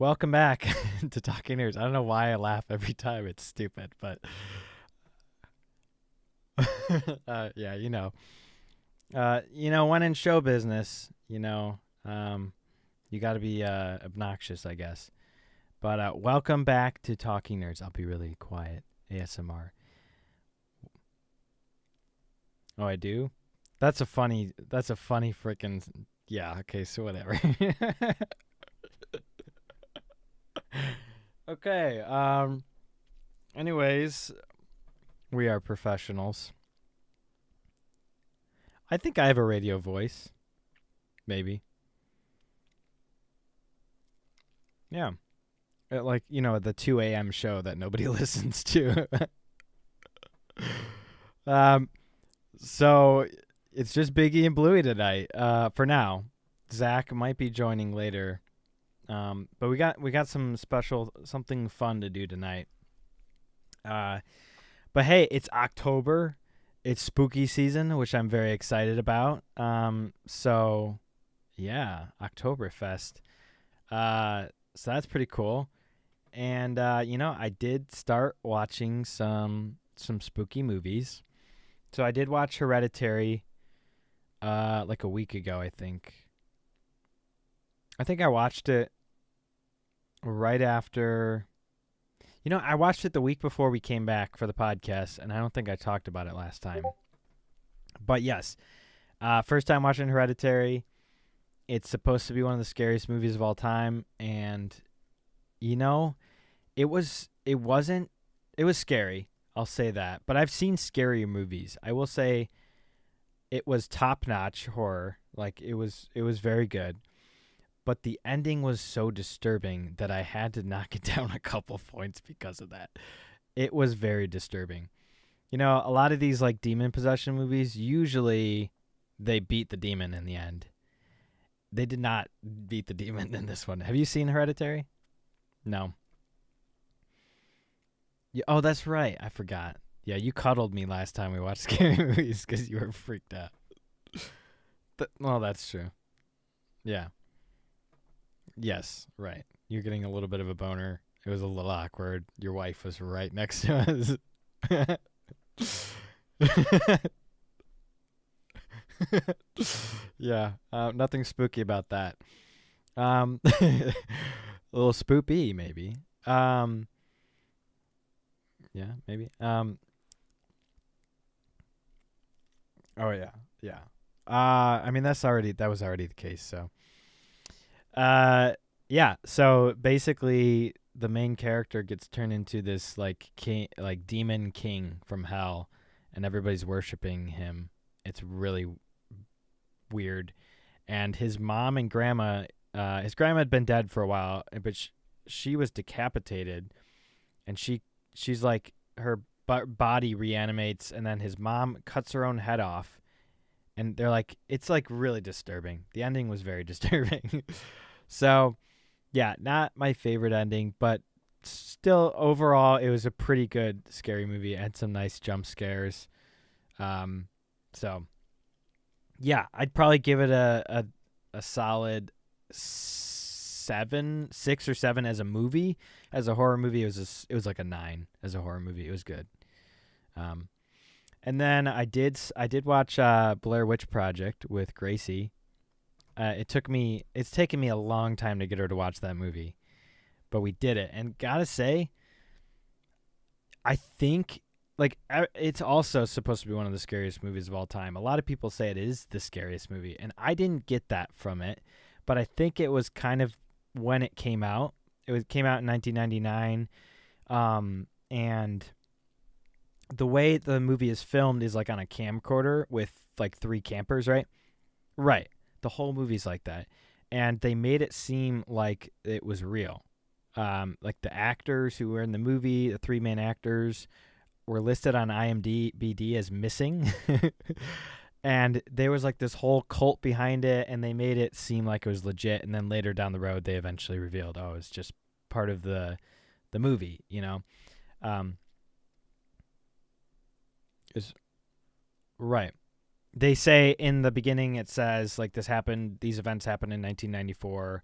Welcome back to Talking Nerds. I don't know why I laugh every time. It's stupid, but yeah, when in show business, you got to be obnoxious, I guess. But welcome back to Talking Nerds. I'll be really quiet. ASMR. Oh, I do. That's a funny freaking. Yeah. Okay. So whatever. Okay. Anyways, we are professionals. I think I have a radio voice. Maybe. Yeah. Like, the 2 a.m. show that nobody listens to. um, so it's just Biggie and Bluey tonight. For now. Zach might be joining later. But we got something fun to do tonight. But hey, it's October. It's spooky season, which I'm very excited about. So yeah, Oktoberfest. So that's pretty cool. And I did start watching some spooky movies. So I did watch Hereditary like a week ago, I think. I think I watched it right after. I watched it the week before we came back for the podcast, and I don't think I talked about it last time. But yes, first time watching Hereditary. It's supposed to be one of the scariest movies of all time, and it wasn't. It was scary. I'll say that. But I've seen scarier movies. I will say it was top-notch horror. Like it was very good. But the ending was so disturbing that I had to knock it down a couple points because of that. It was very disturbing. A lot of these like demon possession movies, usually they beat the demon in the end. They did not beat the demon in this one. Have you seen Hereditary? No. Oh, that's right. I forgot. Yeah, you cuddled me last time we watched scary movies because you were freaked out. Well, that's true. Yeah. Yes, right. You're getting a little bit of a boner. It was a little awkward. Your wife was right next to us. Yeah, nothing spooky about that. A little spoopy, maybe. Yeah, maybe. Oh yeah, yeah. I mean that was already the case. So, yeah. So basically, the main character gets turned into this like king, like demon king from hell, and everybody's worshiping him. It's really weird. And his mom and grandma, his grandma had been dead for a while, but she was decapitated, and she's like her body reanimates, and then his mom cuts her own head off, and they're like, it's like really disturbing. The ending was very disturbing. So yeah, not my favorite ending, but still overall it was a pretty good scary movie. It had some nice jump scares. So yeah, I'd probably give it a solid 6 or 7 as a movie. As a horror movie, it was like a 9 as a horror movie. It was good. And then I did watch Blair Witch Project with Gracie. It's taken me a long time to get her to watch that movie, but we did it. And gotta say, I think it's also supposed to be one of the scariest movies of all time. A lot of people say it is the scariest movie, and I didn't get that from it, but I think it was kind of when it came out. Came out in 1999, and the way the movie is filmed is like on a camcorder with like 3 campers, right? Right. The whole movie's like that, and they made it seem like it was real. Like the actors who were in the movie, the 3 main actors, were listed on IMDb as missing. And there was like this whole cult behind it, and they made it seem like it was legit. And then later down the road, they eventually revealed, oh, it's just part of the movie, Is right. They say in the beginning, it says like these events happened in 1994.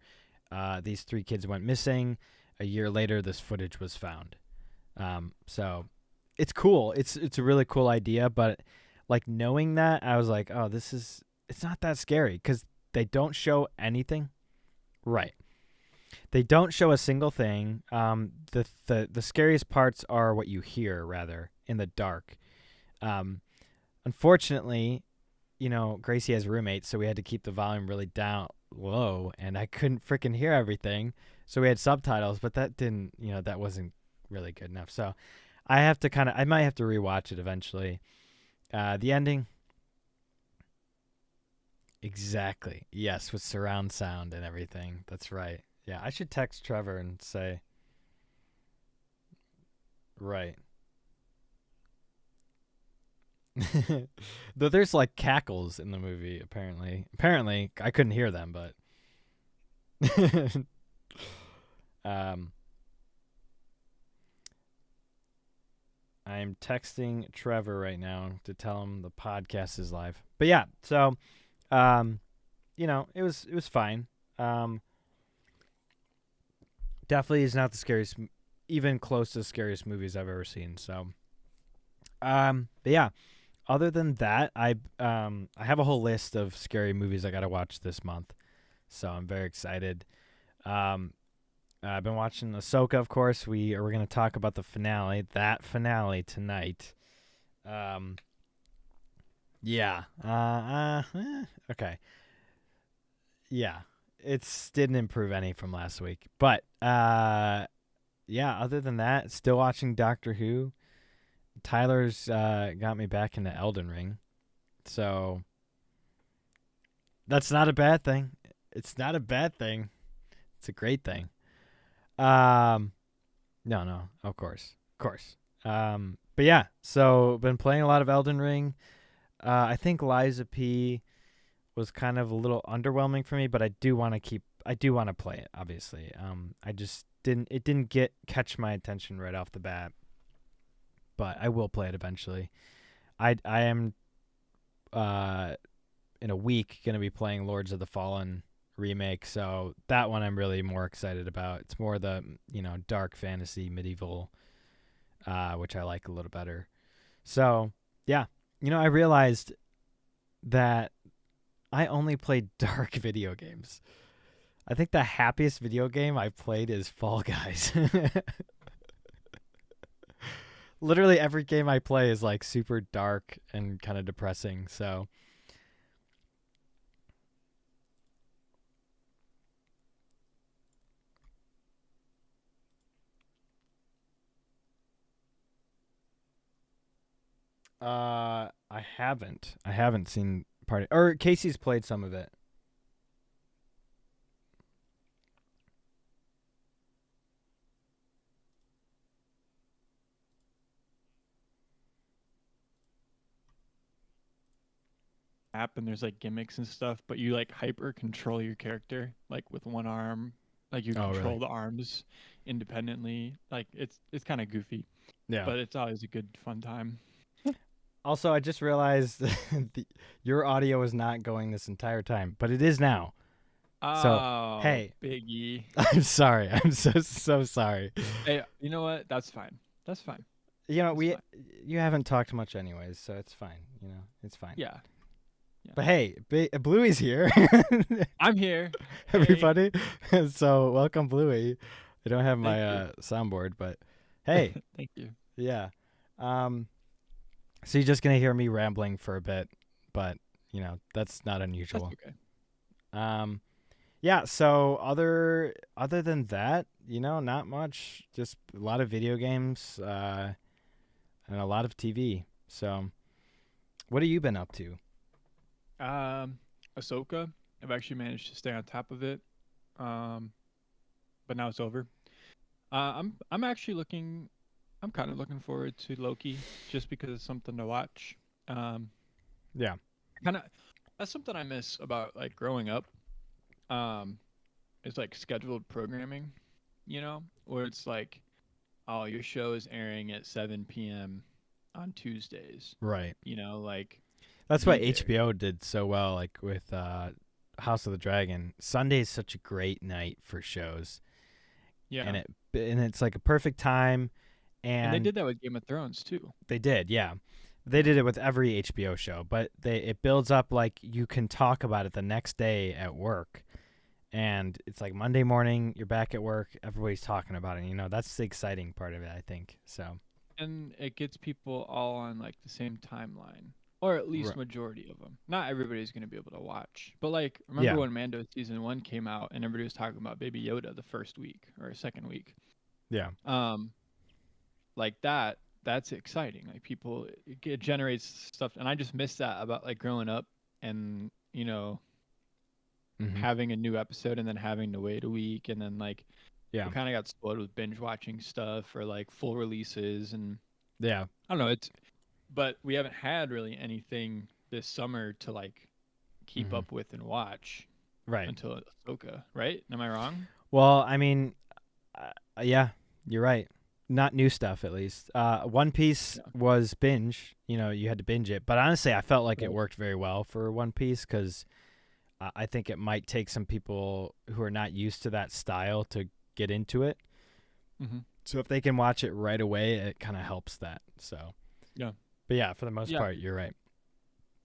these 3 kids went missing. A year later, this footage was found. So it's cool. It's a really cool idea, but like knowing that, I was like, oh, it's not that scary because they don't show anything. Right. They don't show a single thing. The scariest parts are what you hear, rather, in the dark. Unfortunately, Gracie has roommates, so we had to keep the volume really down low, and I couldn't freaking hear everything. So we had subtitles, but that wasn't really good enough. So I might have to rewatch it eventually. The ending, exactly. Yes, with surround sound and everything. That's right. Yeah, I should text Trevor and say, right. Though there's like cackles in the movie, apparently. Apparently, I couldn't hear them, but um, I'm texting Trevor right now to tell him the podcast is live. But yeah, so it was fine. Definitely is not the scariest, even close to the scariest movies I've ever seen. So, but yeah. Other than that, I have a whole list of scary movies I got to watch this month, so I'm very excited. I've been watching Ahsoka, of course. We're going to talk about the finale, tonight. Yeah. Okay. Yeah, it didn't improve any from last week, but yeah. Other than that, still watching Doctor Who. Tyler's got me back into Elden Ring, so that's not a bad thing. It's not a bad thing. It's a great thing. No, of course. But yeah, so been playing a lot of Elden Ring. I think Liza P was kind of a little underwhelming for me, but I do want to play it. Obviously, I just didn't catch my attention right off the bat. But I will play it eventually. I am in a week going to be playing Lords of the Fallen remake, so that one I'm really more excited about. It's more the dark fantasy medieval, which I like a little better. So yeah, I realized that I only play dark video games. I think the happiest video game I've played is Fall Guys. Literally every game I play is like super dark and kind of depressing. So I haven't seen part or Casey's played some of it. App and there's like gimmicks and stuff, but you like hyper control your character like with one arm, like you control really? the arms independently. Like it's kind of goofy, Yeah. but it's always a good fun time. Also, I just realized your audio is not going this entire time, but it is now. So, Oh, hey, Biggie. I'm sorry. I'm so sorry. Hey, you know what? That's fine. That's fine. That's We fine. you haven't talked much anyways, so it's fine. It's fine. Yeah. Yeah. But hey, Bluey's here. I'm here. Hey. Everybody. So welcome, Bluey. I don't have my soundboard, but hey. Thank you. Yeah. So you're just gonna hear me rambling for a bit, but that's not unusual. That's okay. Yeah. So other than that, not much. Just a lot of video games, and a lot of TV. So, what have you been up to? Ahsoka. I've actually managed to stay on top of it. But now it's over. I'm actually looking. I'm kind of looking forward to Loki just because it's something to watch. Yeah. Kind of. That's something I miss about like growing up. It's like scheduled programming, where it's like, oh, your show is airing at 7 p.m. on Tuesdays. Right. Like that's why HBO did so well, like with House of the Dragon, Sunday is such a great night for shows, Yeah. and it's like a perfect time. And they And did that with Game of Thrones too. they did, yeah. They did it with every HBO show, but it builds up like you can talk about it the next day at work. And it's like Monday morning, you're back at work, everybody's talking about it. That's the exciting part of it, I think. So, And it gets people all on like the same timeline, or at least Right. majority of them. Not everybody's going to be able to watch, but like remember Yeah. when Mando season 1 came out and everybody was talking about Baby Yoda the first week or second week. Yeah. Like that's exciting. Like people, it generates stuff, and I just miss that about like growing up and Hmm. having a new episode and then having to wait a week, and then like Yeah. we kind of got spoiled with binge watching stuff or like full releases, and Yeah. I don't know. But we haven't had really anything this summer to like keep Hmm. up with and watch Right. until Ahsoka, right? Am I wrong? Well, I mean, yeah, you're right. Not new stuff, at least. One Piece Yeah. was binge. You had to binge it. But honestly, I felt like it Right. worked very well for One Piece because I think it might take some people who are not used to that style to get into it. Mm-hmm. So if they can watch it right away, it kind of helps that. So, Yeah. but yeah, for the most Yeah. part, you're right.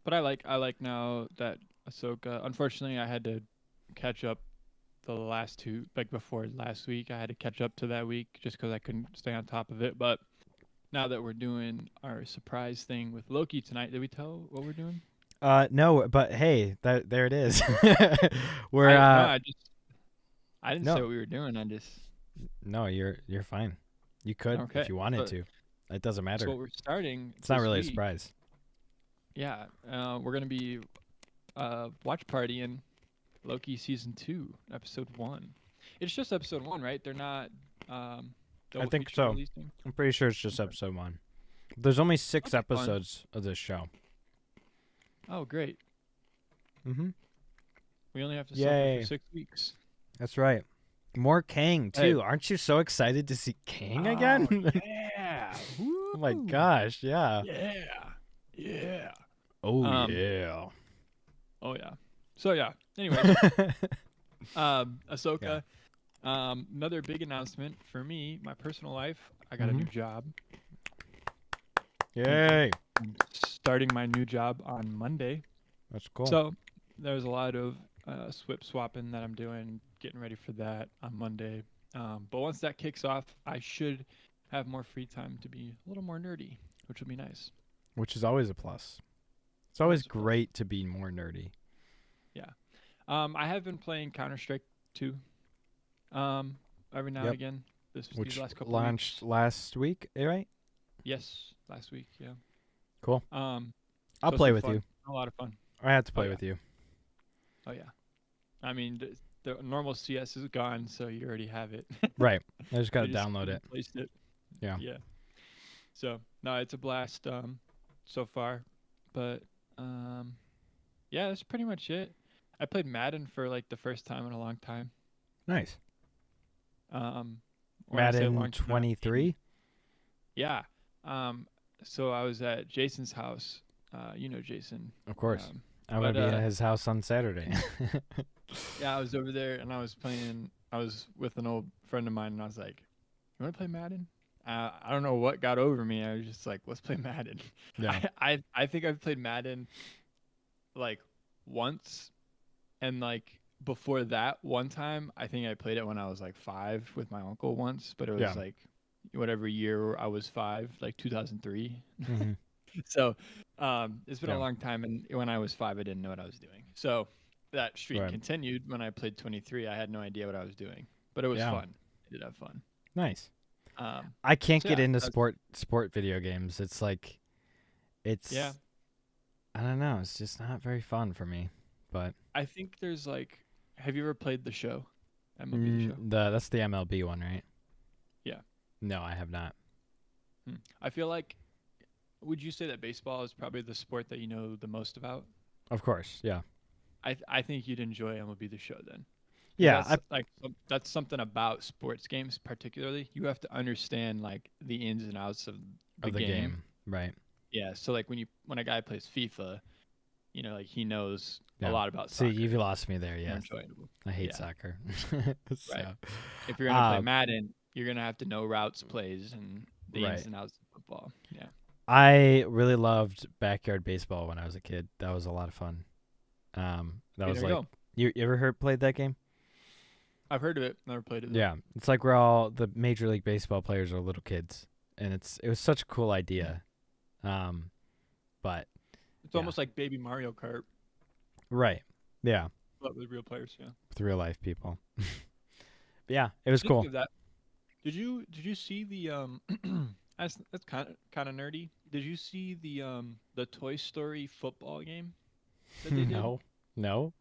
But I like now that Ahsoka. Unfortunately, I had to catch up the last two, like before last week. I had to catch up to that week just because I couldn't stay on top of it. But now that we're doing our surprise thing with Loki tonight, did we tell what we're doing? No, but hey, there it is. We're No, I didn't say no, what we were doing. I just no, you're fine. You could okay. if you wanted So, to. It doesn't so matter. what we're starting It's not this really a week. surprise. Yeah, we're gonna be watch partying Loki season 2, episode 1. It's just episode 1, right? They're not I double think feature so. releasing. I'm pretty sure it's just Okay. episode 1. There's only 6 That'll be fun. episodes of this show. Oh, great. Mm-hmm. We only have to suffer Yay. for 6 weeks. That's right. More Kang Hey. too. Aren't you so excited to see Kang again? Yeah. Oh my gosh, yeah. Yeah. Yeah. Oh Um, yeah. Oh yeah. So yeah. Anyways, Ahsoka. Another big announcement for me, my personal life. I got a new job. Yay. I'm starting my new job on Monday. That's cool. So there's a lot of swip swapping that I'm doing, getting ready for that on Monday. But once that kicks off, I should have more free time to be a little more nerdy, which will be nice. Which is always a plus. It's always Always a plus. great to be more nerdy. Yeah. I have been playing Counter-Strike 2 every now and Yep. again. These Which last couple launched weeks. last week, right? Yes, last week, yeah. Cool. So I'll it's play been with fun. you. A lot of fun. I have to play yeah. with you. Oh yeah. I mean, the normal CS is gone, so you already have it. Right. I just got to I just download it. replaced it. Yeah. Yeah. So no, it's a blast so far, but yeah, that's pretty much it. I played Madden for like the first time in a long time. Nice. When I say long Madden time, 23? yeah. So I was at Jason's house. You know Jason. Of course. I'm but, going to be at his house on Saturday. Yeah, I was over there and I was playing. I was with an old friend of mine, and I was like, "You want to play Madden?" I don't know what got over me. I was just like, "Let's play Madden." Yeah. I think I've played Madden like once, and like before that one time, I think I played it when I was like 5 with my uncle once, but it was Yeah. like whatever year I was 5, like 2003. Mhm. So it's been Yeah. a long time, and when I was 5, I didn't know what I was doing. So that streak Right. continued when I played 23. I had no idea what I was doing, but it was Yeah. fun. I did have fun. Nice. Um, I can't So get yeah, into that's- sport video games. It's like yeah. I don't know, it's just not very fun for me. But I think there's like, have you ever played the show? MLB The Show? that's the MLB one, right? Yeah. No, I have not. I feel like, would you say that baseball is probably the sport that you know the most about? Of course, yeah. I think you'd enjoy MLB The Show then. 'Cause Yeah, that's something about sports games particularly. You have to understand like the ins and outs of the of the game. Right. Yeah, so like when a guy plays FIFA, like he knows a Yeah. lot about See, soccer. you've lost me there. More Yeah. enjoyable. I hate Yeah, soccer. right. So, If you're gonna play um, Madden, you're gonna have to know routes, plays, and the ins right. and outs of football. Yeah. I really loved backyard baseball when I was a kid. That was a lot of fun. That Okay, was there you like, go. you ever played that game? I've heard of it. Never played it though. Yeah, it's like where all the Major League Baseball players are little kids, and it was such a cool idea. Um, but It's yeah, almost like Baby Mario Kart, right, yeah, but with real players. Yeah. with real life people. But yeah, it was Speaking cool. of that, did you see the that's kind of nerdy. Did you see the Toy Story football game that they did? No, no,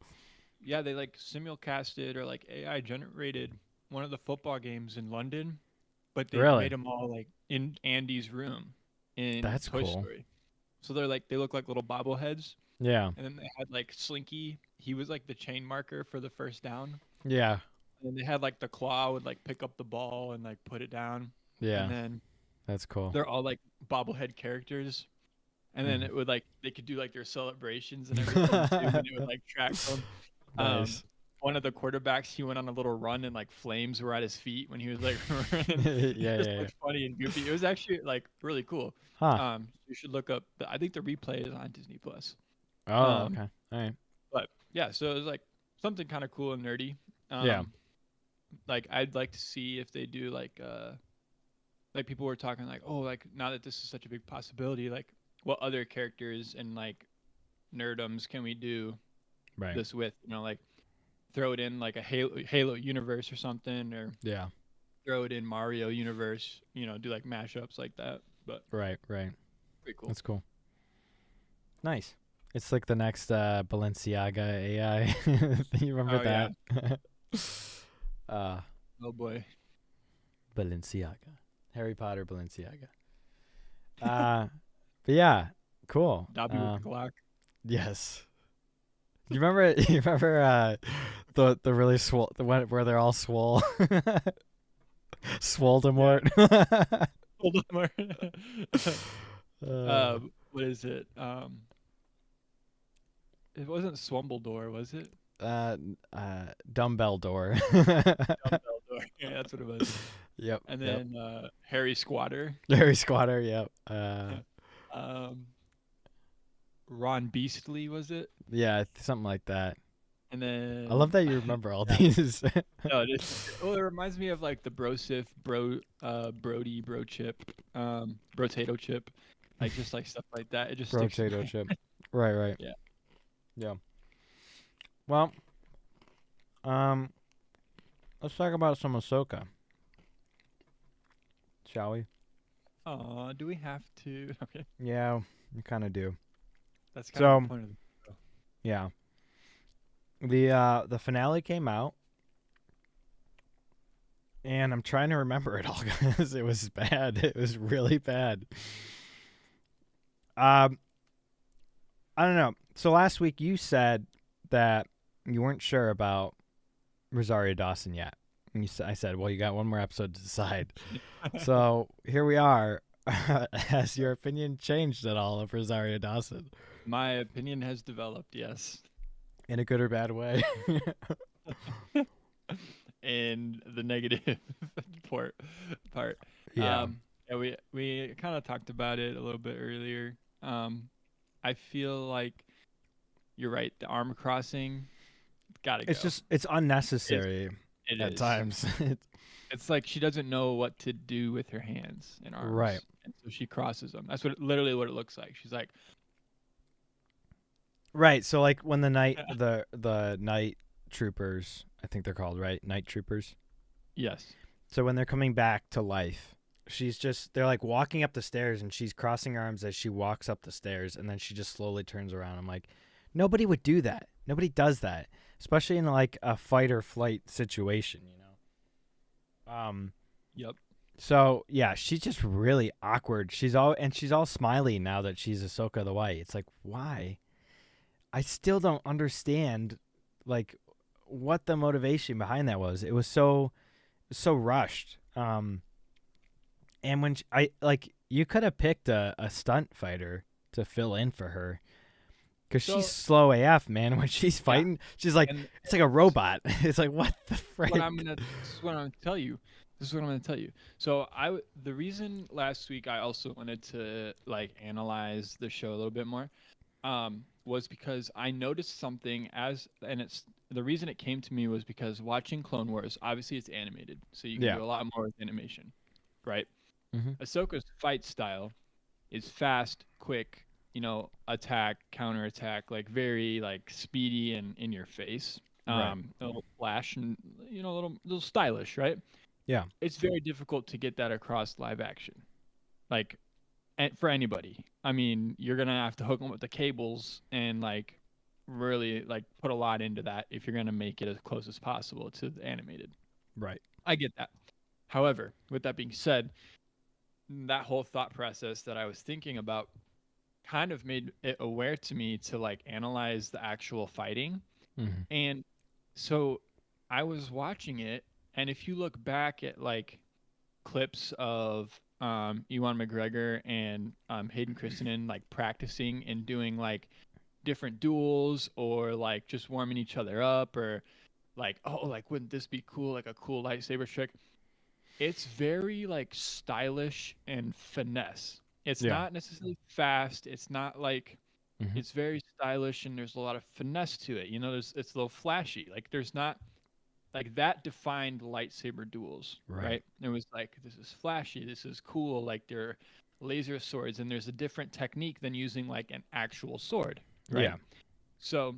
Yeah, they like simulcasted or like AI generated one of the football games in London, but they really, made them all like in Andy's room in that's Toy cool. Story. So they look like little bobbleheads, Yeah, and then they had like Slinky. He was like the chain marker for the first down. yeah, And they had like the claw would like pick up the ball and like put it down. And yeah, then that's cool. they're all like bobblehead characters. And then Mhm. it would like they could do like their celebrations and everything too, and it would like track them. Um, Nice. one of the quarterbacks, he went on a little run and like flames were at his feet when he was like running. Yeah, It just yeah, yeah. looked funny and goofy. It was actually like really cool. Huh. You should look up. I think the replay is on Disney Plus. Oh, Um, okay. All right. but yeah, so it was like something kind of cool and nerdy. Yeah. Um, like I'd like to see if they do like people were talking like, oh, like now that this is such a big possibility, like what other characters and like nerdums can we do Right. this with? Like throw it in like a Halo universe or something, or Yeah. throw it in Mario universe. Do like mashups like that. But Right. Right. pretty cool. That's cool. Nice. It's like the next Balenciaga AI. You remember Oh yeah. that? uh, Oh boy. Balenciaga. Harry Potter Balenciaga. But yeah, cool. Dobby with the Glock. Yes. You remember? You remember the really swole the one where they're all swole, Swoldemort. Hold on. uh, What is it? It wasn't Swimbledore, was it? uh, Dumbbell door. Dumbbell door. Yeah, that's what it was. Yep. And Yep. then Harry Squatter. Harry Squatter. Yep. Um, Ron Beastly was it? Yeah, something like that. And then I love that you remember all yeah. these. No, it reminds me of like the Brosif, Brody, Bro Chip, Brotato Chip, like just like stuff like that. It just sticks. Potato chip. Right. Right. Yeah. Yeah. Well, let's talk about some Ahsoka, shall we? Aw, do we have to? Okay, Yeah, we kind of do. that's kind of So the point of the. yeah, the finale came out, and I'm trying to remember it all because it was bad. It was really bad. I don't know. So last week you said that you weren't sure about Rosario Dawson yet. And I said, well, you got one more episode to decide. So here we are. Has your opinion changed at all of Rosario Dawson My opinion has developed, yes. in a good or bad way? In the negative part. Yeah. Yeah, we kind of talked about it a little bit earlier. I feel like you're right. The arm crossing, gotta go. It's unnecessary It at is. times. It's like she doesn't know what to do with her hands and arms, Right. and so she crosses them. That's literally what it looks like. She's like, Right. So like when the night troopers, I think they're called, right? Night troopers. yes, So when they're coming back to life, they're like walking up the stairs and she's crossing her arms as she walks up the stairs, and then she just slowly turns around. I'm like, nobody would do that. Nobody does that, especially in like a fight or flight situation, yep. So yeah, she's just really awkward. She's all smiley now that she's Ahsoka the White. It's like, why? I still don't understand like what the motivation behind that was. It was so rushed. And when you could have picked a stunt fighter to fill in for her, Because she's So slow AF, man. When she's yeah, fighting, she's like, and it's like a robot. It's like, what the what frick? this is what I'm gonna tell you. This is what I'm gonna tell you. So the reason last week I also wanted to like analyze the show a little bit more, was because I noticed something and it's the reason it came to me was because watching Clone Wars, obviously it's animated, so you can Yeah. do a lot more with animation, right? Mm-hmm. Ahsoka's fight style is fast, quick, attack, counterattack, like very like speedy and in your face. Right. A little flash and a little stylish, right? Yeah. It's very difficult to get that across live action. Like and for anybody. I mean, you're going to have to hook them with the cables and like really like put a lot into that if you're going to make it as close as possible to the animated. Right. I get that. However, with that being said, that whole thought process that I was thinking about kind of made it aware to me to like analyze the actual fighting. Mm-hmm. And so I was watching it, and if you look back at like clips of Ewan McGregor and Hayden Christensen like practicing and doing like different duels or like just warming each other up or like, oh, like wouldn't this be cool, like a cool lightsaber trick? It's very like stylish and finesse. It's Yeah. not necessarily fast. It's not like Mm-hmm. it's very stylish and there's a lot of finesse to it. It's a little flashy. Like there's not like that defined lightsaber duels, Right. right? It was like this is flashy, this is cool, like they're laser swords and there's a different technique than using like an actual sword, right? Yeah. So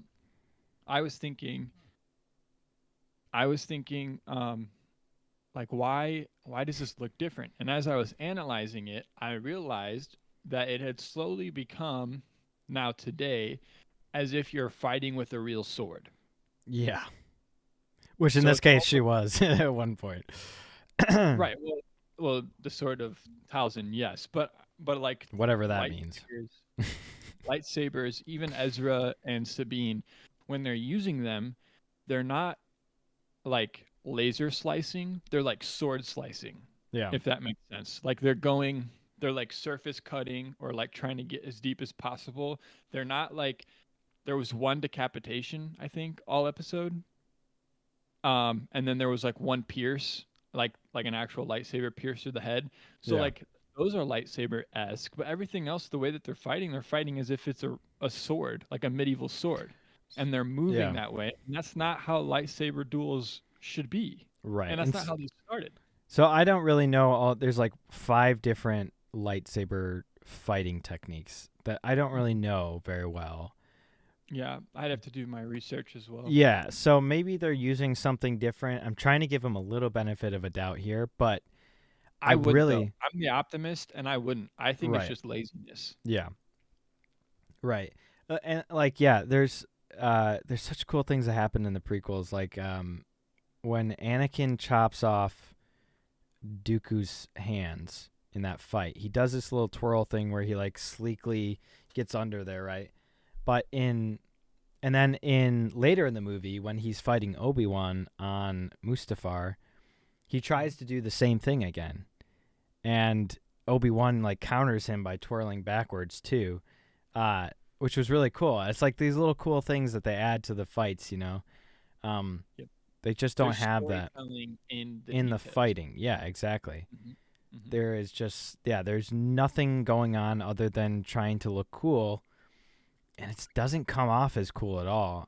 I was thinking like why does this look different? And as I was analyzing it, I realized that it had slowly become now today as if you're fighting with a real sword. Yeah. Which in So this it's case almost she was at one point. right. Well, the sword of Talzin, yes, but like Whatever that means. lightsabers, even Ezra and Sabine, when they're using them, they're not like laser slicing; they're like sword slicing. Yeah. If that makes sense. Like they're like surface cutting or like trying to get as deep as possible. They're not like there was one decapitation, I think, all episode. And then there was like one pierce, like an actual lightsaber pierce through the head. So Yeah. like those are lightsaber esque, but everything else, the way that they're fighting as if it's a sword, like a medieval sword, and they're moving Yeah. that way. And that's not how lightsaber duels should be, Right. and that's not how they started. So I don't really know there's like 5 different lightsaber fighting techniques that I don't really know very well. Yeah, I'd have to do my research as well. Yeah, so maybe they're using something different. I'm trying to give them a little benefit of a doubt here, but I I wouldn't though. really I'm the optimist, and I wouldn't. I think it's right. just laziness. Yeah. Right. And like there's such cool things that happen in the prequels like when Anakin chops off Dooku's hands in that fight. He does this little twirl thing where he like sleekly gets under there, right? But then in later in the movie when he's fighting Obi-Wan on Mustafar, he tries to do the same thing again. And Obi-Wan like counters him by twirling backwards too. Which was really cool. It's like these little cool things that they add to the fights, Yep. They just don't There's have that storytelling in the in the details. fighting. Yeah, exactly. Mm-hmm. There is just there's nothing going on other than trying to look cool, and it doesn't come off as cool at all.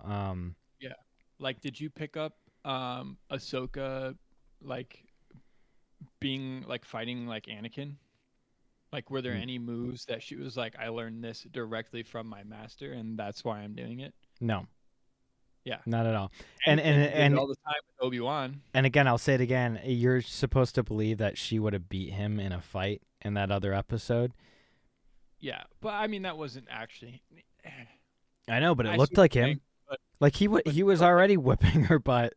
Yeah. Like, did you pick up Ahsoka like being like fighting like Anakin? Like, were there n- any moves that she was like, I learned this directly from my master, and that's why I'm doing it? no, Yeah. not at all. Anakin did it all the time with Obi-Wan. And again, I'll say it again. You're supposed to believe that she would have beat him in a fight in that other episode. Yeah, but I mean that wasn't actually. I know, but it I see looked what like you're him. saying, but Like he was still, already whipping her butt,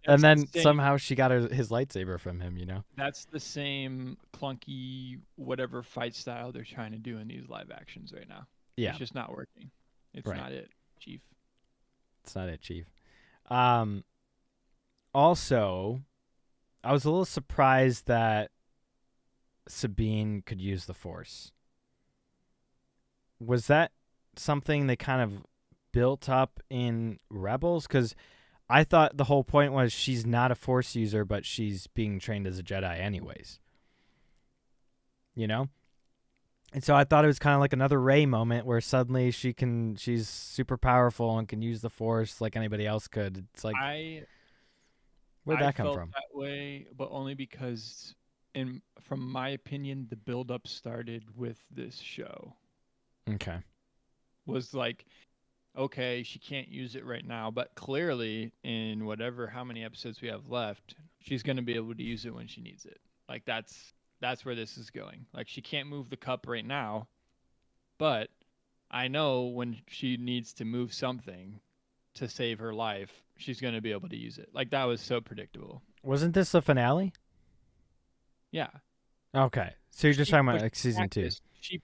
and that's the then same. somehow she got his lightsaber from him. You know. That's the same clunky whatever fight style they're trying to do in these live actions right now. Yeah. It's just not working. It's Right. not it, Chief. It's not it, Chief. Also, I was a little surprised that Sabine could use the Force. Was that something they kind of built up in Rebels? Because I thought the whole point was she's not a Force user, but she's being trained as a Jedi anyways. You know? And so I thought it was kind of like another Rey moment where suddenly she's super powerful and can use the Force like anybody else could. It's like, where'd that come felt from? that way, but only because, from my opinion, the build-up started with this show. Okay. Was like, okay, she can't use it right now, but clearly in how many episodes we have left, she's going to be able to use it when she needs it. Like that's where this is going. Like she can't move the cup right now, but I know when she needs to move something to save her life, she's going to be able to use it. Like that was so predictable. Wasn't this the finale? Yeah. Okay. So you're just talking about like season 2. She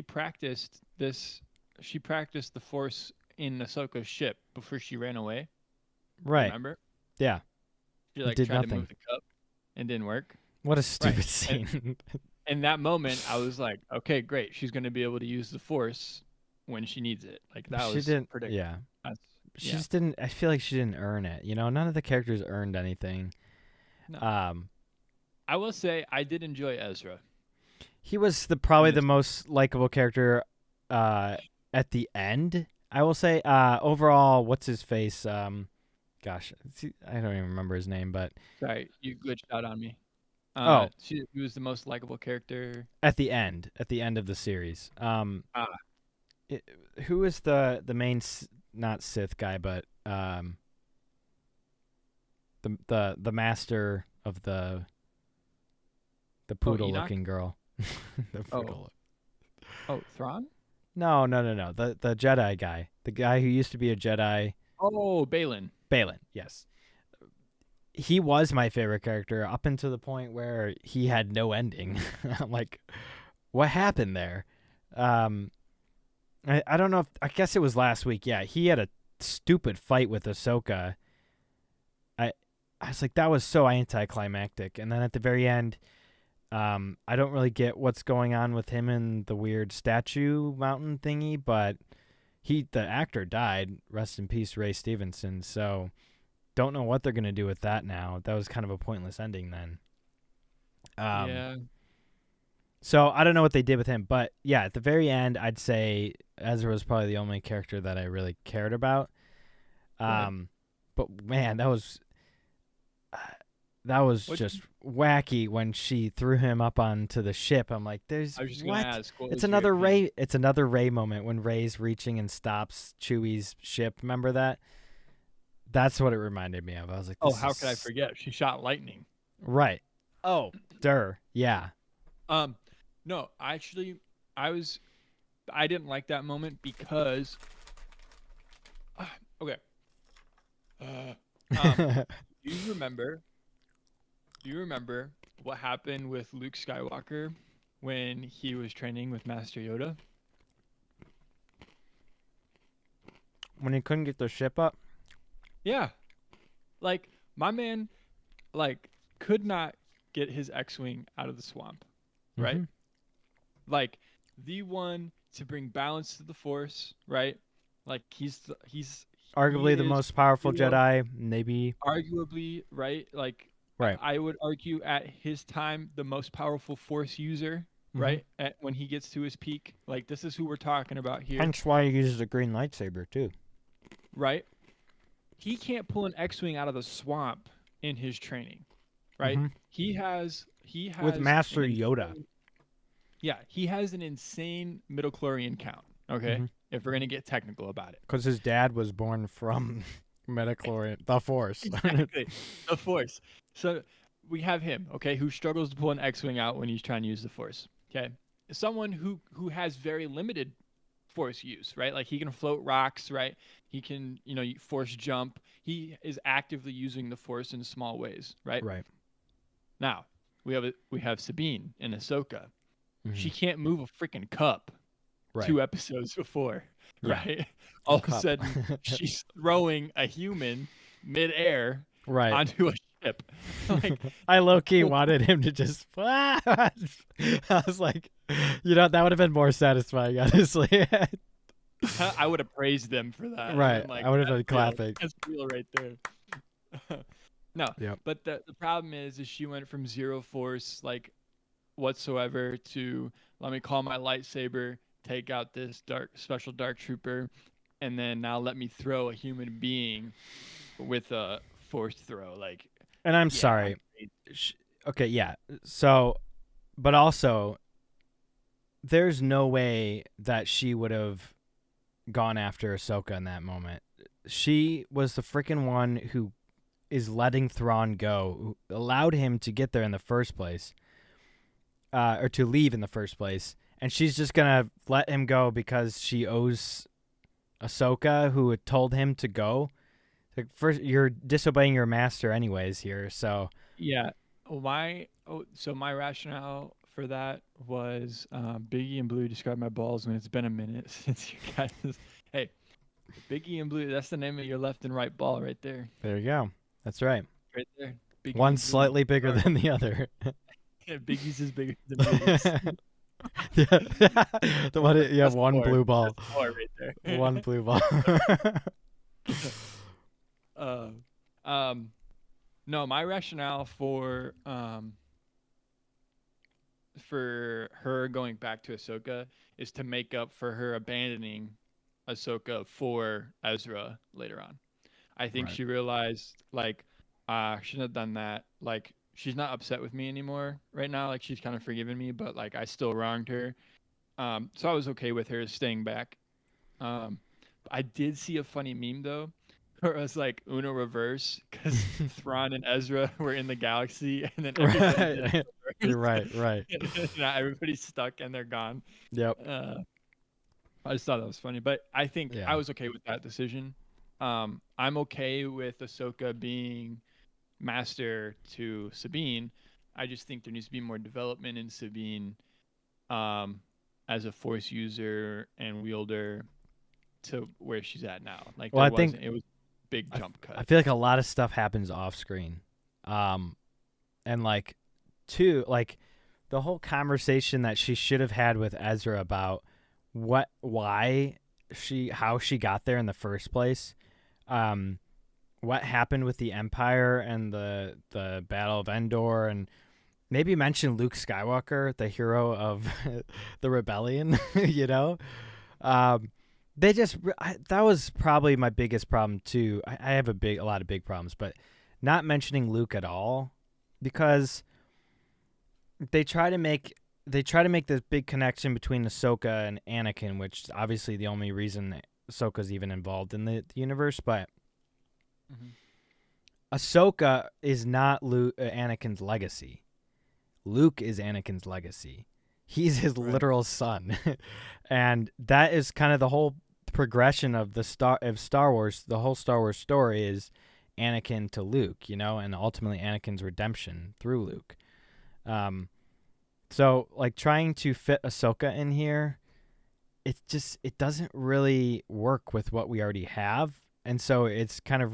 practiced this. She practiced the Force in Ahsoka's ship before she ran away. Right. Remember? Yeah. She like tried to move the cup and didn't work. What a stupid scene. In that moment, I was like, okay, great. She's going to be able to use the Force when she needs it. Like that was predictable. Yeah. She just didn't. I feel like she didn't earn it. You know, none of the characters earned anything. No. I will say I did enjoy Ezra. He was probably the most likable character at the end. I will say overall, what's his face? Gosh, I don't even remember his name, but sorry, you glitched out on me. He was the most likable character at the end of the series. Who is the main not Sith guy, but the master of the poodle looking girl. The poodle. Oh, Thrawn? No. The Jedi guy. The guy who used to be a Jedi. Oh, Balin. Balin, yes. He was my favorite character up until the point where he had no ending. I'm like, what happened there? I don't know I guess it was last week. Yeah, he had a stupid fight with Ahsoka. I was like, that was so anticlimactic. And then at the very end, I don't really get what's going on with him and the weird statue mountain thingy, but the actor died. Rest in peace, Ray Stevenson. So don't know what they're going to do with that now. That was kind of a pointless ending then. Yeah. So I don't know what they did with him, but yeah, at the very end, I'd say Ezra was probably the only character that I really cared about. But man, that was just wacky when she threw him up onto the ship. I'm like, there's what? It's another Rey. It's another Rey moment when Rey's reaching and stops Chewie's ship. Remember that? That's what it reminded me of. I was like, oh, how could I forget? She shot lightning. Right. Oh, yeah. No, actually, I didn't like that moment because. Okay. Do you remember what happened with Luke Skywalker when he was training with Master Yoda? When he couldn't get the ship up? Yeah. Like, my man, could not get his X-Wing out of the swamp, right? Mm-hmm. Like, the one to bring balance to the Force, right? Like, he's arguably the most powerful Jedi, maybe. Arguably, right? Like, right. I would argue at his time, the most powerful Force user, right? When he gets to his peak. Like, this is who we're talking about here. Hence why he uses a green lightsaber, too. Right? He can't pull an X-Wing out of the swamp in his training, right? Mm-hmm. He has with Master Yoda. Yeah, he has an insane midichlorian count, okay? If we're going to get technical about it. Because his dad was born from midichlorian, the Force. Exactly, the Force. So we have him, okay, who struggles to pull an X-Wing out when he's trying to use the Force, okay? Someone who has very limited Force use, right? Like he can float rocks, right? He can, Force jump. He is actively using the Force in small ways, right? Right. Now, we have Sabine in Ahsoka. She can't move a freaking cup. Right. 2 episodes before, right? All of a sudden, she's throwing a human midair onto a ship. Like, I low-key wanted him to just... I was like, that would have been more satisfying, honestly. I would have praised them for that. Right. And like, I would have that's been real. clapping. That's real right there. No, Yep. but the problem is she went from zero force like whatsoever to let me call my lightsaber, take out this special dark trooper, and then now let me throw a human being with a force throw. Like, And I'm yeah, sorry. Okay, yeah. So, but also, there's no way that she would have gone after Ahsoka in that moment. She was the freaking one who is letting Thrawn go, who allowed him to get there in the first place, or to leave in the first place. And she's just going to let him go because she owes Ahsoka, who had told him to go. Like, first, you're disobeying your master anyways here, so... Yeah. So my rationale for that was Biggie and Blue describe my balls when it's been a minute since you guys. Hey, Biggie and Blue, that's the name of your left and right ball right there. There you go. That's right. Right there. Biggie One's and Blue. slightly bigger than the other. Yeah, Biggie's is bigger than Blue's. Yeah. The one, you have That's one four. blue ball. That's four right there. One blue ball. No, my rationale for her going back to Ahsoka is to make up for her abandoning Ahsoka for Ezra later on. I think Right. she realized like I shouldn't have done that. Like she's not upset with me anymore right now. Like she's kind of forgiven me, but like I still wronged her. So I was okay with her staying back. I did see a funny meme though, where it was like Uno reverse because Thrawn and Ezra were in the galaxy, and then everybody did Right. You're reverse. right. Now everybody's stuck and they're gone. Yep. I just thought that was funny, but I think Yeah. I was okay with that decision. I'm okay with Ahsoka being master to Sabine. I just think there needs to be more development in Sabine as a force user and wielder to where she's at now. Like Well, there I think wasn't, it was a big jump cut. I feel like a lot of stuff happens off screen. And like like the whole conversation that she should have had with Ezra about how she got there in the first place. What happened with the Empire and the Battle of Endor, and maybe mention Luke Skywalker, the hero of the rebellion, you know? That was probably my biggest problem too. I have a lot of big problems, but not mentioning Luke at all, because they try to make this big connection between Ahsoka and Anakin, which is obviously the only reason Ahsoka's even involved in the universe, but Ahsoka is not Anakin's legacy. Luke is Anakin's legacy. He's his literal son. And that is kind of the whole progression of Star Wars. The whole Star Wars story is Anakin to Luke, you know, and ultimately Anakin's redemption through Luke. So like trying to fit Ahsoka in here, it doesn't really work with what we already have. And so it's kind of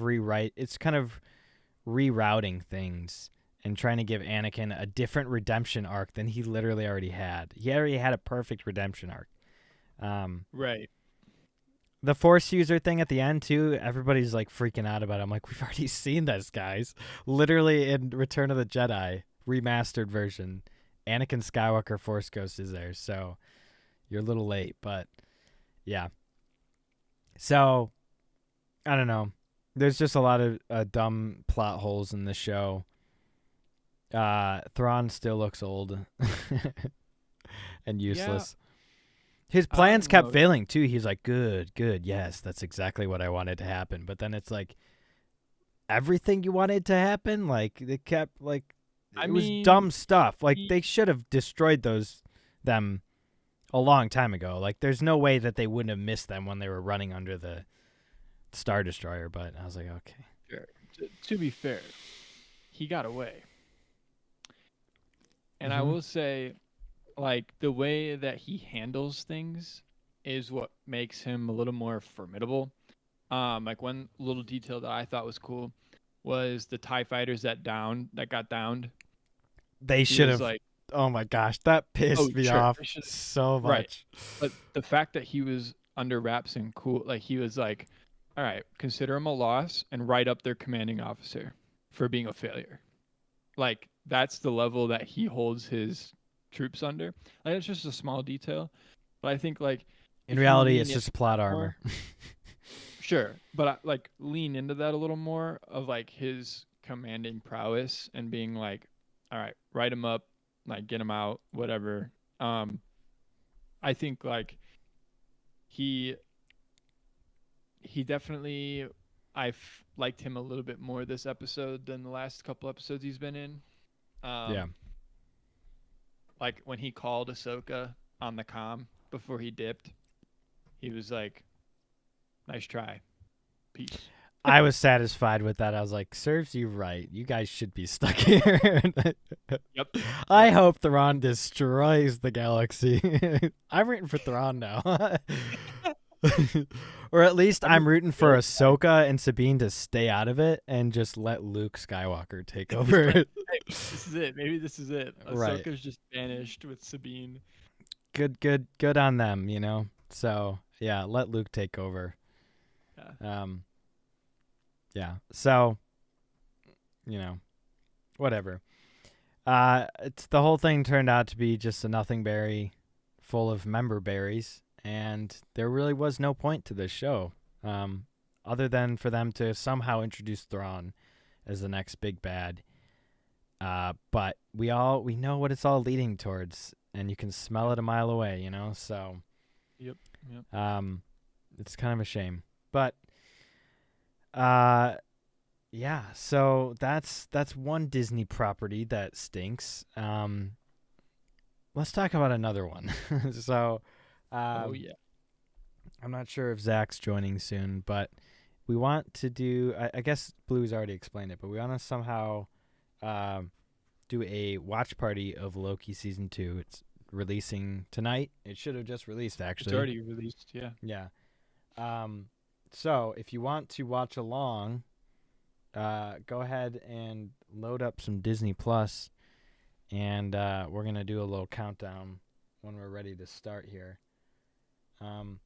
rerouting things and trying to give Anakin a different redemption arc than he literally already had. He already had a perfect redemption arc. Right. The Force user thing at the end too, everybody's like freaking out about it. I'm like, we've already seen this, guys. Literally in Return of the Jedi, remastered version, Anakin Skywalker Force Ghost is there. So you're a little late, but yeah. So I don't know. There's just a lot of dumb plot holes in the show. Thrawn still looks old and useless. His plans kept failing too. He's like, good, yes, that's exactly what I wanted to happen. But then it's like, everything you wanted to happen, like they kept like, it was dumb stuff. Like they should have destroyed them a long time ago. Like there's no way that they wouldn't have missed them when they were running under the Star Destroyer. But I was like, okay. Sure. To be fair, he got away. And I will say, like, the way that he handles things is what makes him a little more formidable. Like one little detail that I thought was cool was the TIE fighters that got downed. They should have. Like, oh my gosh, that pissed me off so much. Right. But the fact that he was under wraps and cool. Like he was like, all right, consider him a loss and write up their commanding officer for being a failure. Like that's the level that he holds his troops under. Like it's just a small detail, but I think like In if you reality, lean it's in just plot more, armor. sure, but like lean into that a little more of like his commanding prowess and being like, all right, write him up, like get him out, whatever. Um, I think like he he definitely I've liked him a little bit more this episode than the last couple episodes he's been in. Yeah. Um, like when he called Ahsoka on the comm before he dipped, he was like, "Nice try, peace." I was satisfied with that. I was like, serves you right. You guys should be stuck here. Yep. I Yep. hope Thrawn destroys the galaxy. I'm rooting for Thrawn now. Or at least I'm I'm rooting rooting for for the other Ahsoka and Sabine to stay out of it and just let Luke Skywalker take guy. Just like, over. hey, this is it. Maybe this is it. Right. Ahsoka's just vanished with Sabine. Good on them, you know? So, yeah, let Luke take over. Yeah. Um, yeah. So, you know, whatever. It's the whole thing turned out to be just a nothing berry full of member berries, and there really was no point to this show, other than for them to somehow introduce Thrawn as the next big bad. But we know what it's all leading towards, and you can smell it a mile away, you know. So, Yep. Yep. it's kind of a shame, but uh, yeah, so that's one Disney property that stinks. Let's talk about another one. So, Oh um, yeah. I'm not sure if Zach's joining soon, but we want to do. I guess Blue's already explained it, but we want to somehow do a watch party of Loki season 2. It's releasing tonight. It should have just released It's actually. already released. Yeah. Yeah. So if you want to watch along, go ahead and load up some Disney Plus, and we're gonna do a little countdown when we're ready to start here. Um,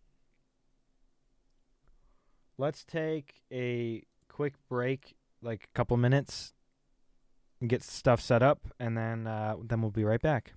let's take a quick break, like a couple minutes, and get stuff set up, and then we'll be right back.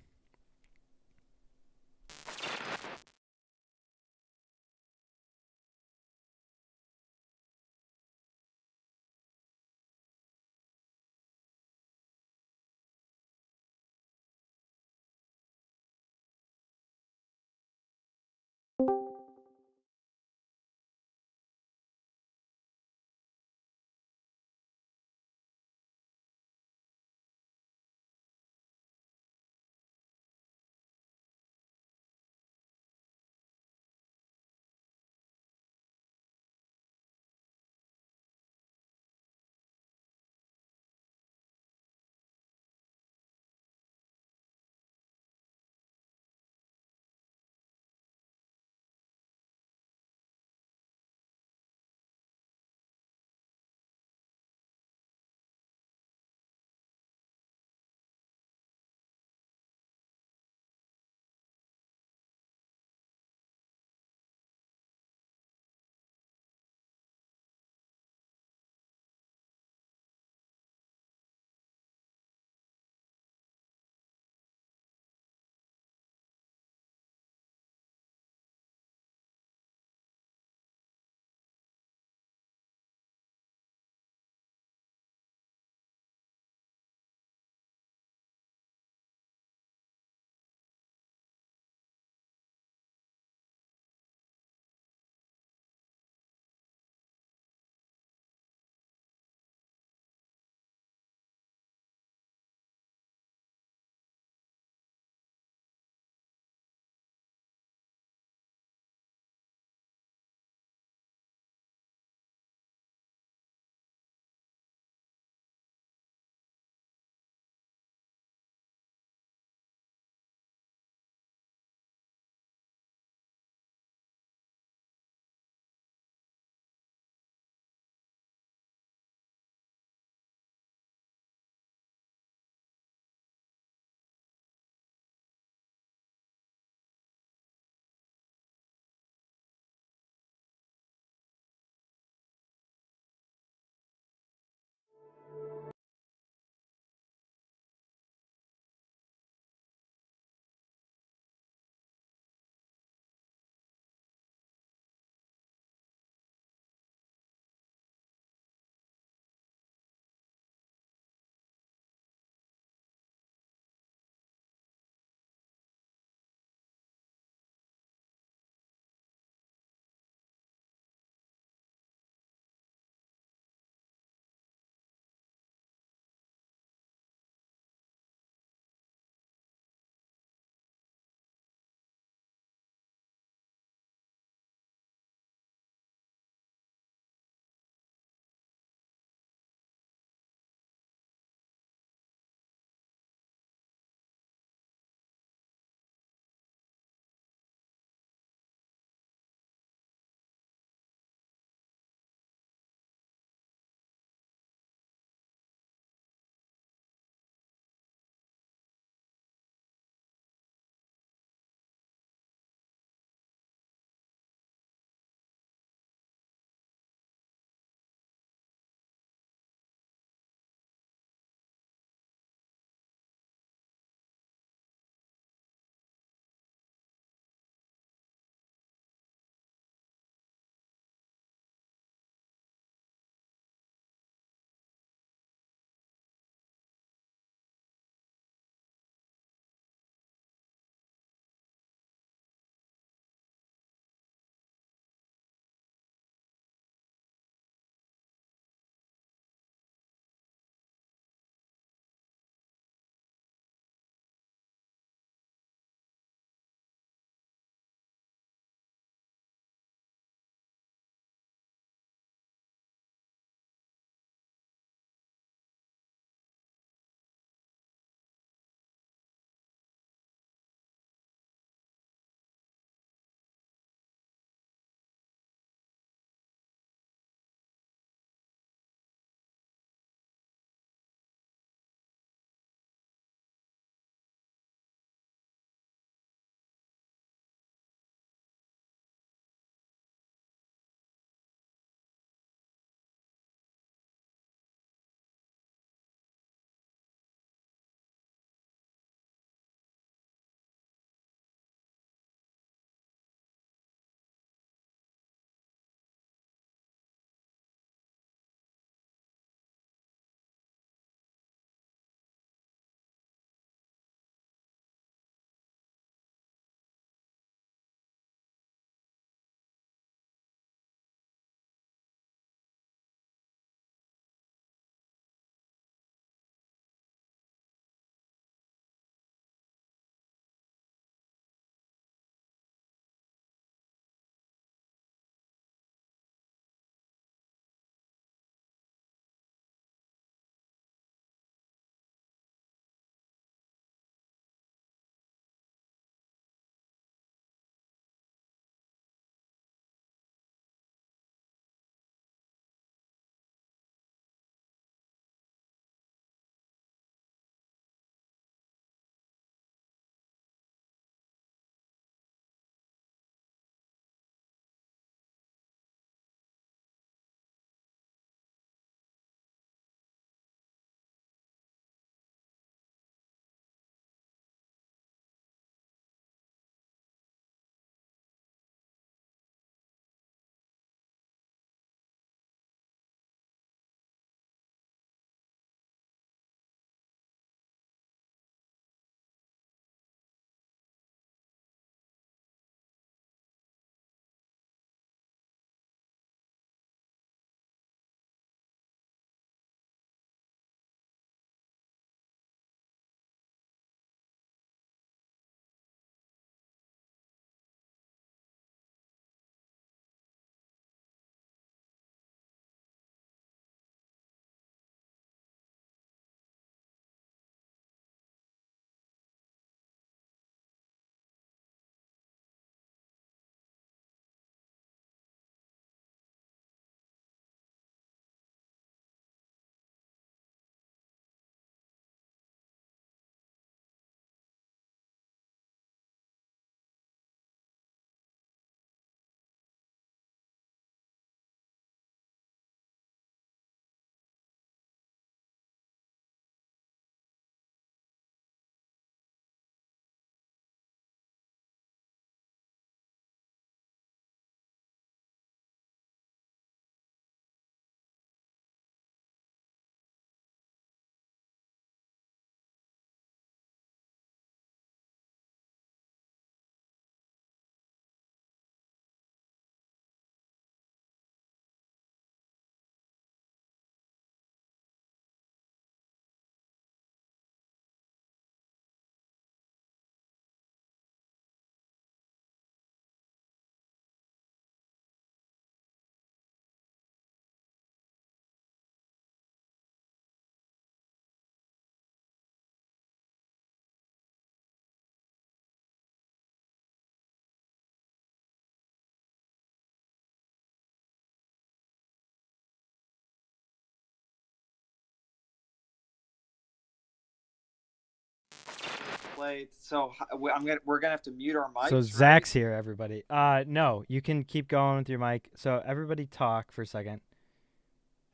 play. So we're gonna have to mute our mics. So right? Zach's here, everybody. No, you can keep going with your mic. So everybody talk for a second.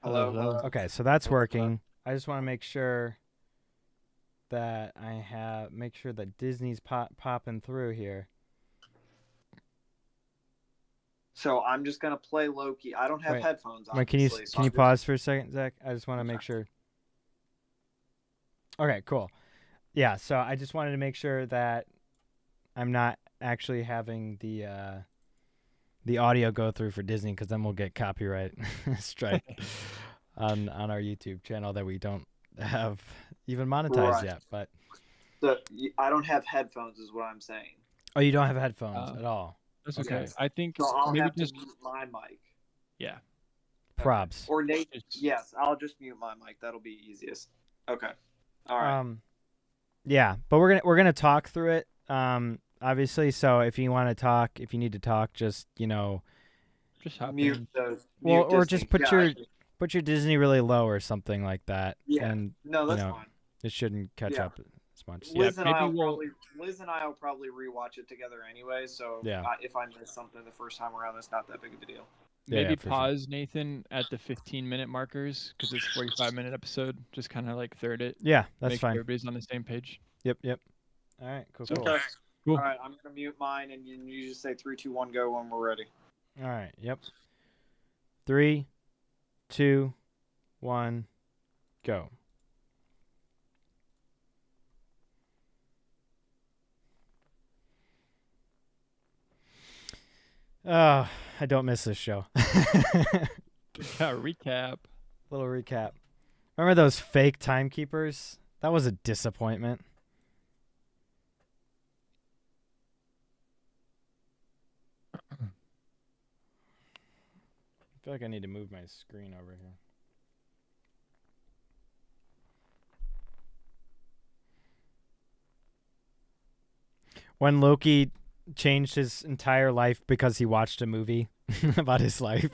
Hello. Hello. Okay, so that's working. I just want to make sure that that Disney's popping through here. So I'm just gonna play Loki. I don't have headphones. Wait, can you pause for a second, Zach? I just want to make sure. Okay, cool. Yeah, so I just wanted to make sure that I'm not actually having the audio go through for Disney, because then we'll get copyright strike on our YouTube channel that we don't have even monetized yet. But so I don't have headphones, is what I'm saying. Oh, you don't have headphones at all? That's okay. Yes. I think So I'll maybe have just to mute my mic. Yeah. Probs. Or Nate. Yes, I'll just mute my mic. That'll be easiest. Okay. All right. Yeah, but we're gonna talk through it. Obviously, so if you want to talk, if you need to talk, just just hop mute in. those. or just put your Disney really low or something like that. Yeah. And no, that's fine. It shouldn't catch up as much. Liz and I will probably rewatch it together anyway. So if I miss something the first time around, it's not that big of a deal. Maybe pause, Nathan, at the 15-minute markers, because it's a 45-minute episode. Just kind of like third it. Yeah, that's make fine. Sure everybody's on the same page. Yep. All right, cool. Okay. Cool. All right, I'm gonna mute mine, and you just say 3, 2, 1, go when we're ready. All right. Yep. 3, 2, 1, go. Oh, I don't miss this show. Recap. Little recap. Remember those fake timekeepers? That was a disappointment. I feel like I need to move my screen over here. When Loki changed his entire life because he watched a movie about his life.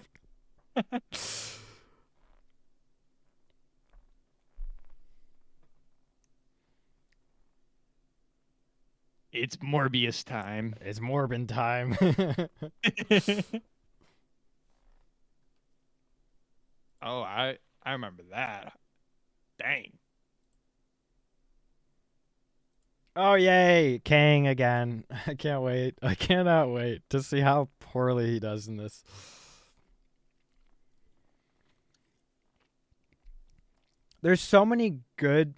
It's Morbius time. It's Morbin time. Oh, I remember that. Dang. Oh, yay. Kang again. I can't wait. I cannot wait to see how poorly he does in this. There's so many good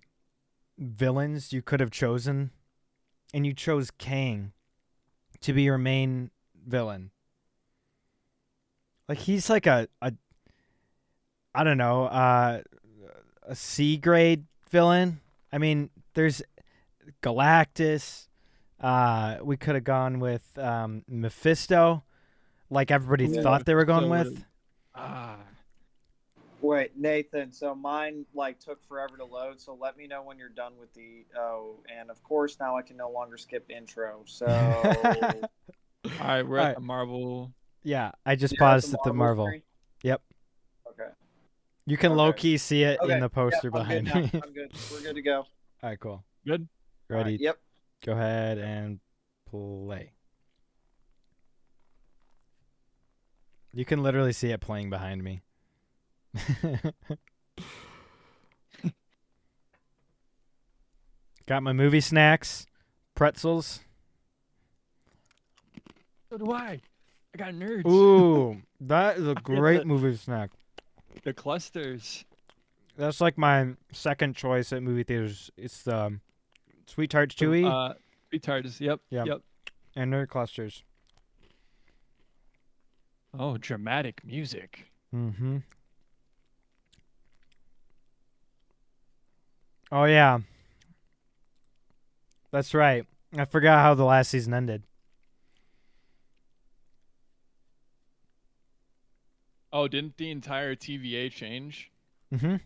villains you could have chosen, and you chose Kang to be your main villain. Like, he's like a I don't know, a C grade villain. I mean, there's Galactus. We could have gone with Mephisto, like everybody thought they were going with. Wait, Nathan. So mine took forever to load. So let me know when you're done with and of course now I can no longer skip intro. So all right, we're at the Marvel. Yeah, I just paused at the Marvel. Screen? Yep. Okay. You can low key see it in the poster behind me. I'm good. We're good to go. All right, cool. Good. Ready? Right, yep. Go ahead and play. You can literally see it playing behind me. Got my movie snacks, pretzels. So do I. I got nerds. Ooh, that is a great movie snack. The clusters. That's like my second choice at movie theaters. It's the Sweet Tarts Chewy. Sweet Tarts, yep. And Nerd Clusters. Oh, dramatic music. Mm-hmm. Oh, yeah. That's right. I forgot how the last season ended. Oh, didn't the entire TVA change? Mm-hmm.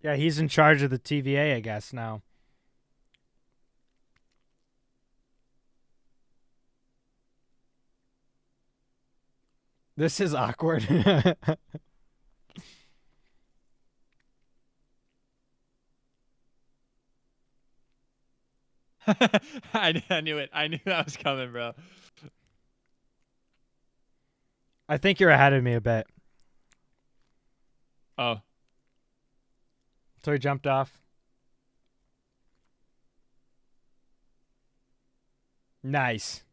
Yeah, he's in charge of the TVA, I guess, now. This is awkward. I knew it. I knew that was coming, bro. I think you're ahead of me a bit. Oh, So he jumped off. Nice.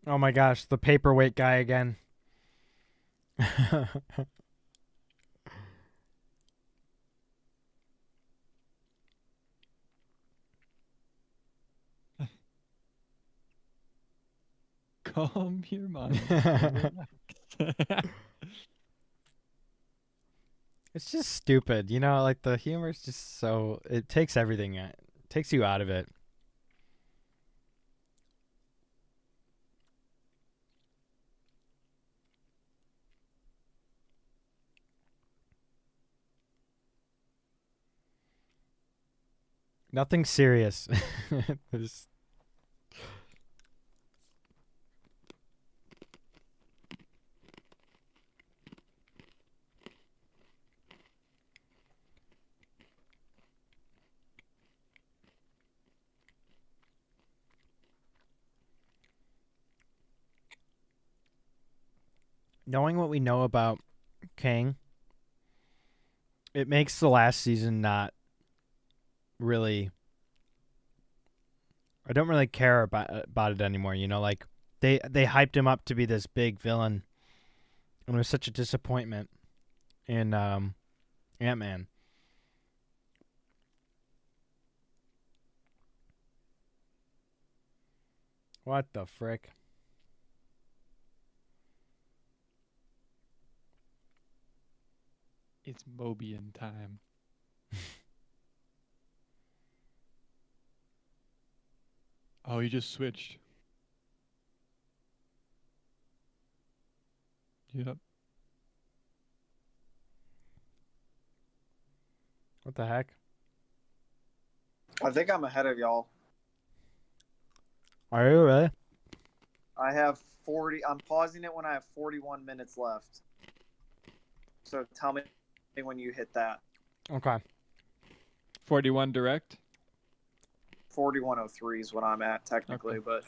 Oh my gosh, the paperweight guy again. calm your mind. Relax. It's just stupid, you know, like the humor is just so it takes everything takes you out of it. Nothing serious. There's- Knowing what we know about Kang, it makes the last season not really. I don't really care about it anymore. You know, like they hyped him up to be this big villain, and it was such a disappointment in Ant-Man. What the frick? It's Mobian time. Oh, he just switched. Yep. What the heck? I think I'm ahead of y'all. Are you really? I have 40. I'm pausing it when I have 41 minutes left. So tell me when you hit that. Okay. 41 direct. 41:03 is what I'm at technically, Okay. but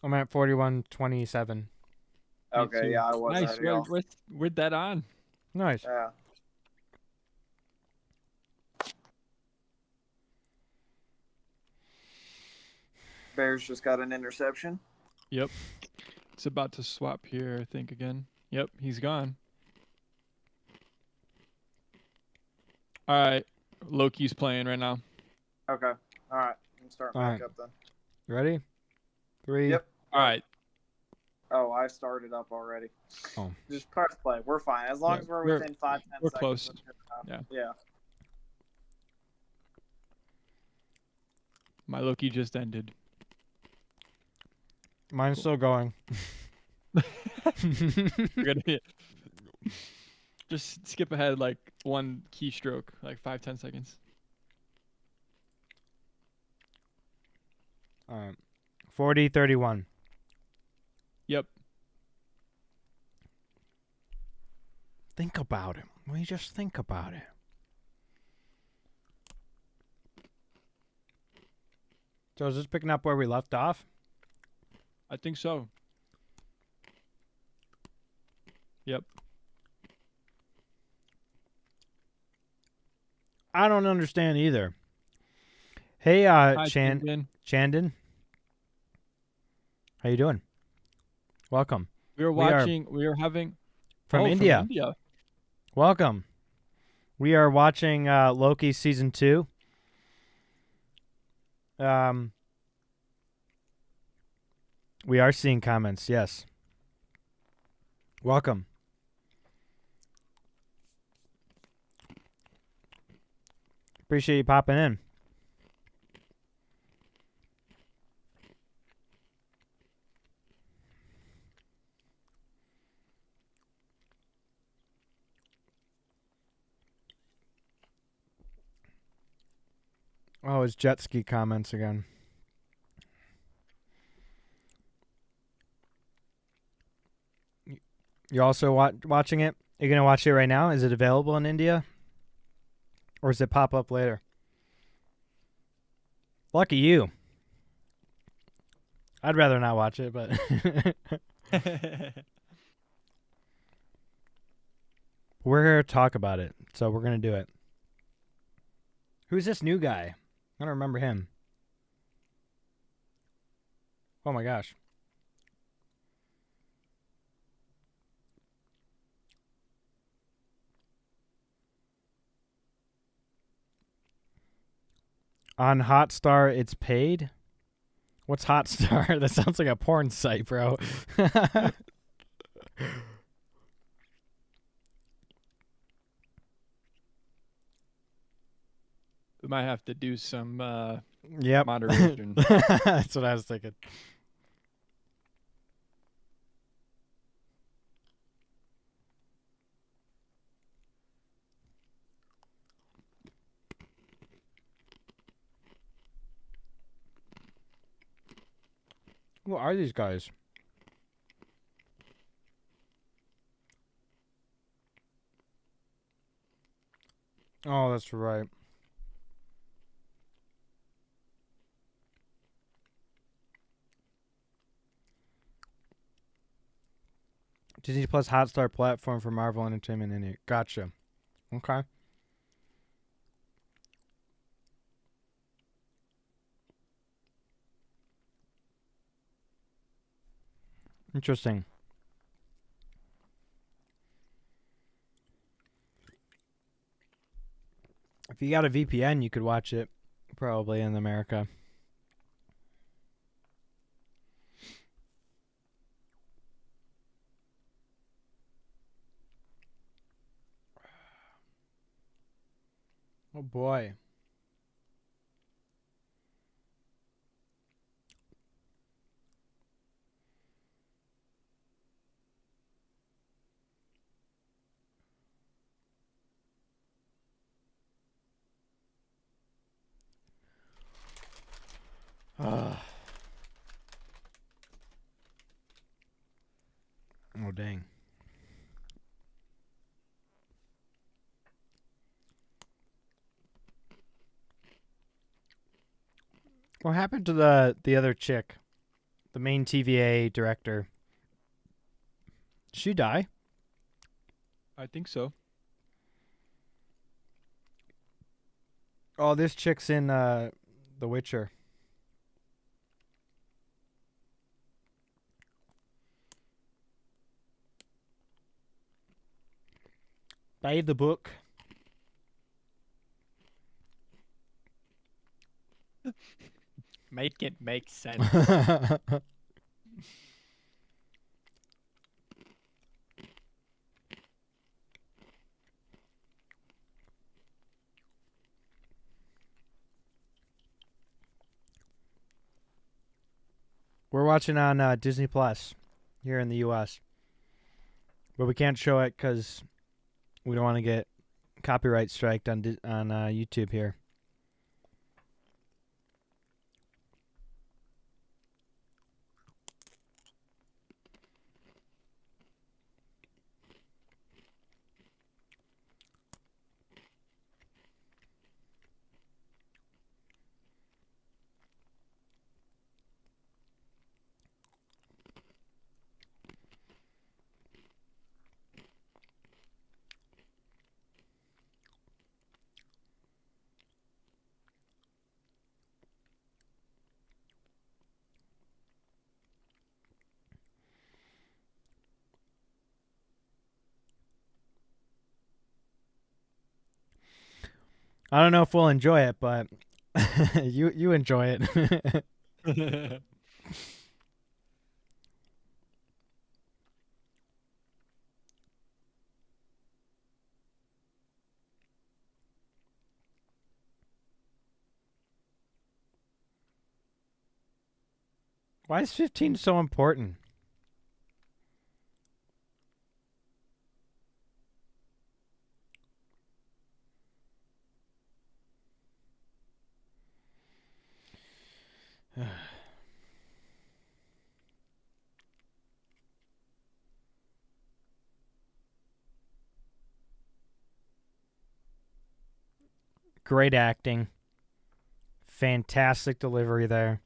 I'm at 41:27. Me okay, too. yeah, I was Nice. ahead of y'all. We're dead on. Nice. Yeah. Bears just got an interception. Yep. It's about to swap here, I think, again. Yep, he's gone. All right. Loki's playing right now. Okay. All right. I'm starting All back right. up then. You ready? 3. Yep. All right. Oh, I started up already. Oh. Just press play. We're fine. As long Yeah, as we're we're- within 5-10 we're seconds. close. That's good enough. Yeah. Yeah. My Loki just ended. Mine's still going. We're gonna be just skip ahead like one keystroke, like 5-10 seconds. All right. 40:31. Yep. Think about it. We just think about it. So is this picking up where we left off? I think so. Yep. I don't understand either. Hey, Hi, Chandon. Chandon. How you doing? Welcome. We were We are watching. We were having from India. From India. Welcome. We are watching Loki season 2. We are seeing comments. Yes. Welcome. Appreciate you popping in. Oh, it's jet ski comments again. You also watching it? You're going to watch it right now? Is it available in India? Or does it pop up later? Lucky you. I'd rather not watch it, but we're here to talk about it, so we're going to do it. Who's this new guy? I don't remember him. Oh my gosh. On Hotstar, it's paid? What's Hotstar? That sounds like a porn site, bro. We might have to do some Yep. moderation. That's what I was thinking. Who are these guys? Oh, that's right. Disney Plus Hotstar platform for Marvel Entertainment in it. Gotcha. Okay. Interesting. If you got a VPN, you could watch it probably in America. Oh boy. Oh dang. What happened to the other chick? The main TVA director. Did she die? I think so. Oh, this chick's in The Witcher. Buy the book. Make it make sense. We're watching on Disney Plus here in the U.S. But we can't show it because we don't want to get copyright striked on YouTube here. I don't know if we'll enjoy it, but you enjoy it. Why is 15 so important? Great acting. Fantastic delivery there.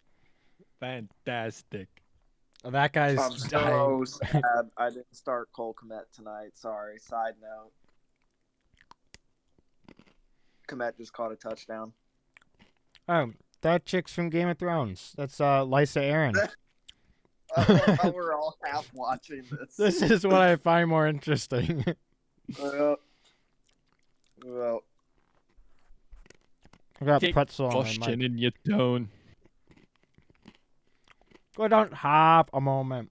Fantastic. That guy's I'm dying. so sad I didn't start Cole Kmet tonight. Sorry. Side note. Kmet just caught a touchdown. Oh, that chick's from Game of Thrones. That's Lysa Arryn. I love how we're all half watching this. This is what I find more interesting. Well, I got Take pretzel on my Question mic. in your tone. We don't have a moment.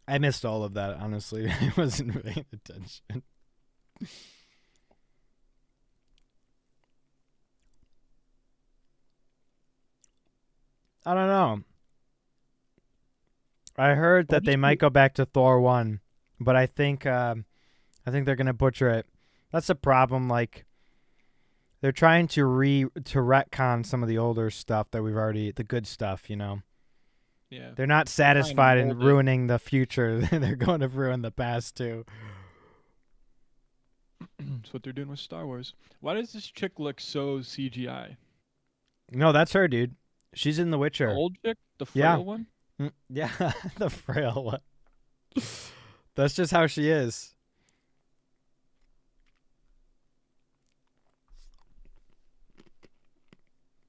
I missed all of that, honestly. I wasn't paying attention. I don't know. I heard that they might go back to Thor 1, but I think they're going to butcher it. That's the problem, like they're trying to retcon some of the older stuff that we've already, the good stuff, you know. Yeah. They're not satisfied in mold it. ruining the future. They're going to ruin the past too. That's what they're doing with Star Wars. Why does this chick look so CGI? No, that's her, dude. She's in The Witcher. The old chick? The Yeah. frail one? Yeah, the frail one. That's just how she is.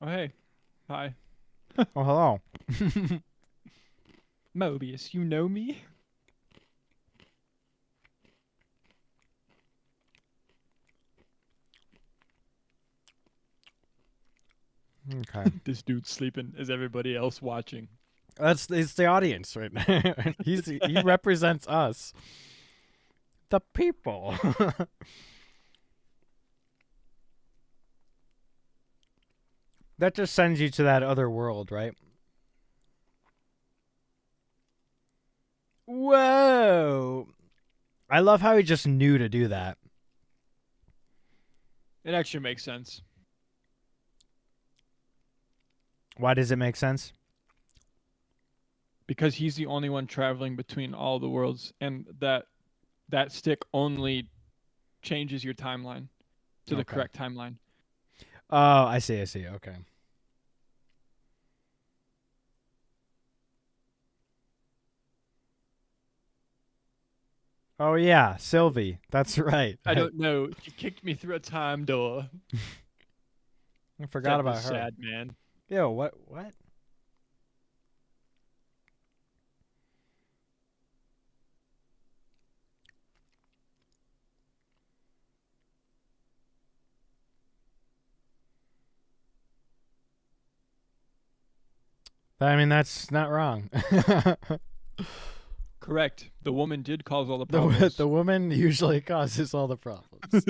Oh, hey. Hi. Oh, hello. Mobius, you know me? Okay. This dude's sleeping. Is everybody else watching? It's the audience right now. He represents us. The people. That just sends you to that other world, right? Whoa. I love how he just knew to do that. It actually makes sense. Why does it make sense? Because he's the only one traveling between all the worlds, and that stick only changes your timeline to the Okay. correct timeline. Oh, I see. Okay. Oh, yeah. Sylvie. That's right. I don't know. She kicked me through a time door. I forgot That about was her. sad, man. Yo, what? But, I mean, that's not wrong. Correct. The woman did cause all the problems. The woman usually causes all the problems.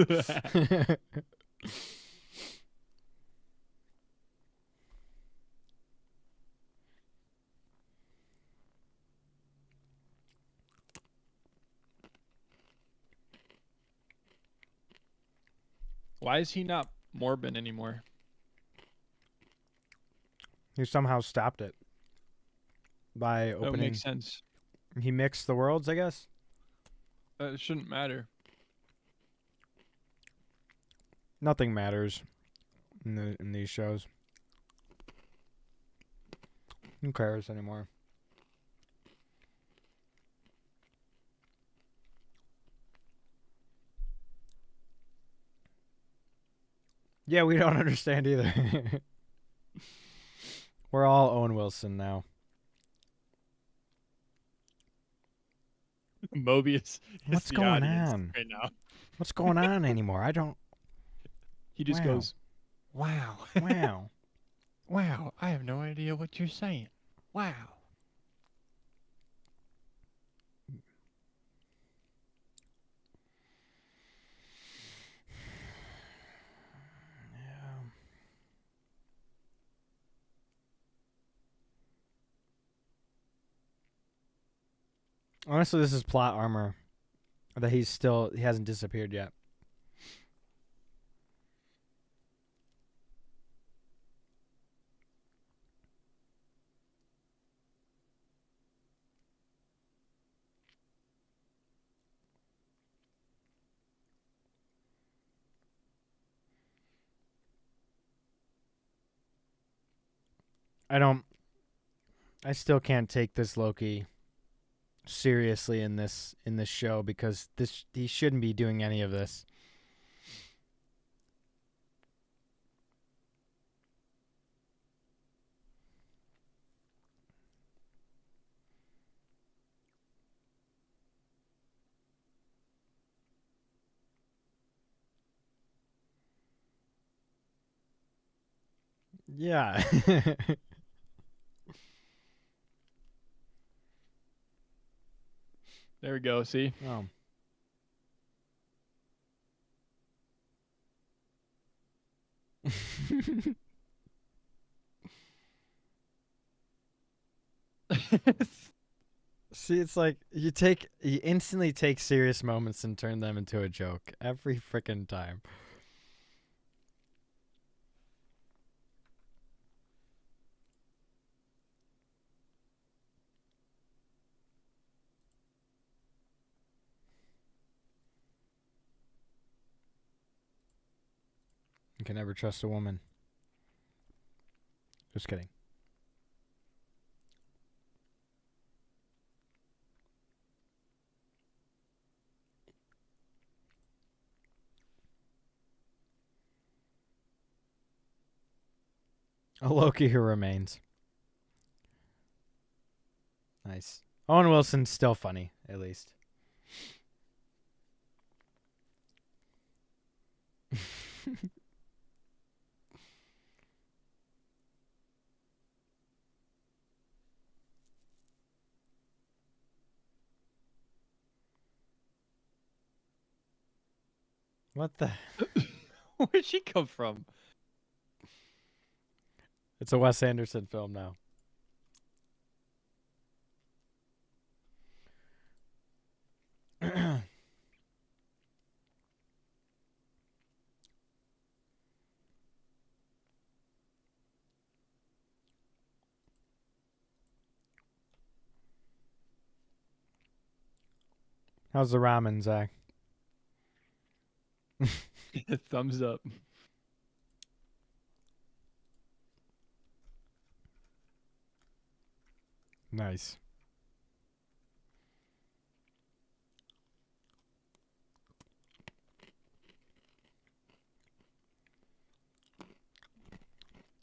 Why is he not Morbin anymore? He somehow stopped it by That opening. makes sense. He mixed the worlds, I guess. It shouldn't matter. Nothing matters in these shows. Who cares anymore? Yeah, we don't understand either. We're all Owen Wilson now. Mobius. is What's the going audience on? right now? What's going on anymore? I don't. He just Wow. goes, "Wow, Wow. wow! I have no idea what you're saying. Wow." Honestly, this is plot armor that he hasn't disappeared yet. I don't. I still can't take this Loki seriously in this show because he shouldn't be doing any of this. Yeah. There we go. See, Oh. See, it's like you instantly take serious moments and turn them into a joke every freaking time. You can never trust a woman. Just kidding. A Loki who remains. Nice. Owen Wilson's still funny, at least. What the? where'd she come from? It's a Wes Anderson film now. How's the ramen, Zach? Thumbs up. Nice.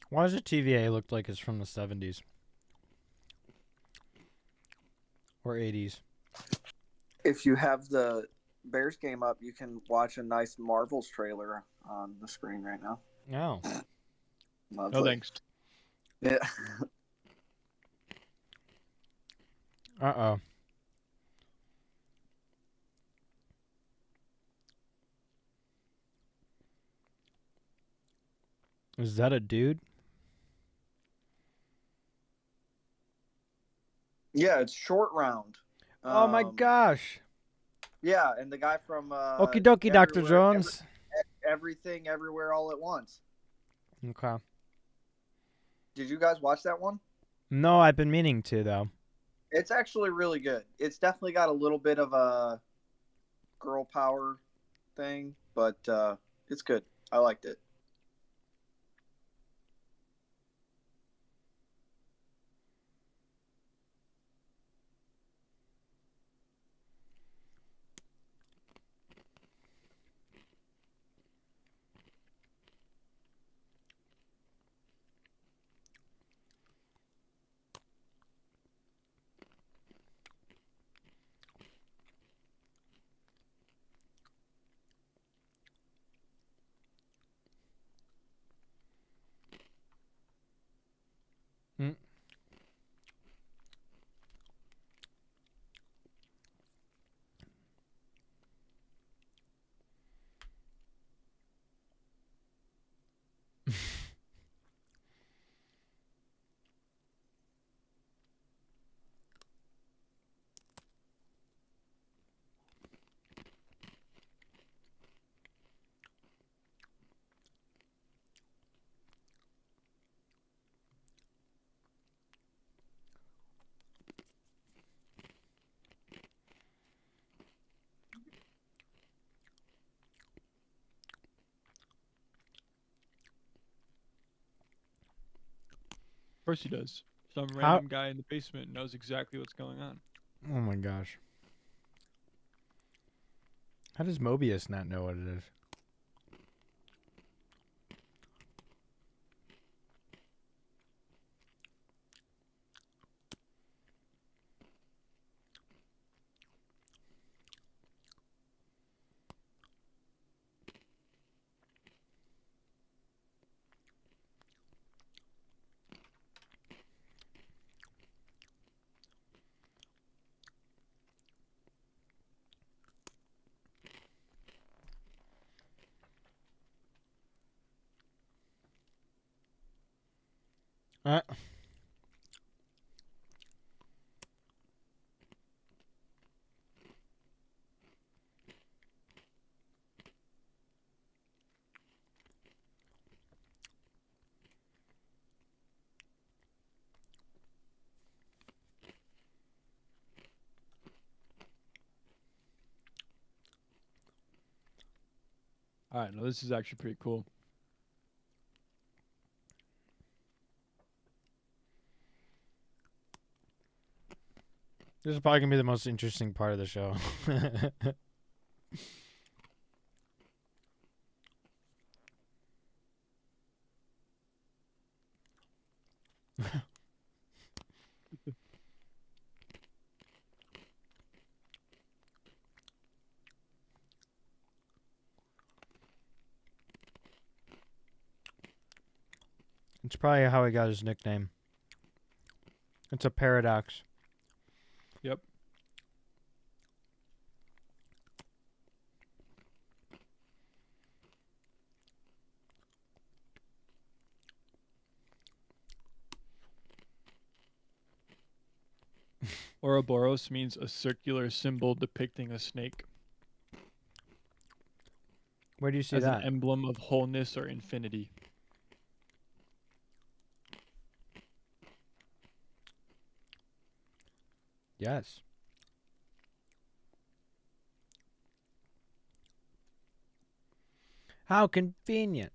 Why does the TVA look like it's from the 70s? Or 80s? If you have the Bears game up, you can watch a nice Marvels trailer on the screen right now. No. Lovely. No thanks. Yeah. Uh-oh. Is that a dude? Yeah, it's Short Round. Oh my gosh. Yeah, and the guy from Okie dokie, Dr. Jones. Everything, Everywhere, All at Once. Okay. Did you guys watch that one? No, I've been meaning to, though. It's actually really good. It's definitely got a little bit of a girl power thing, but it's good. I liked it. Mm. Of course he does. Some How? random guy in the basement knows exactly what's going on. Oh my gosh. How does Mobius not know what it is? Uh, All right, no, this is actually pretty cool. this is probably gonna be the most interesting part of the show. It's probably how he got his nickname. It's a paradox. Yep. Ouroboros means a circular symbol depicting a snake Where do you see as that? an emblem of wholeness or infinity. Yes. How convenient.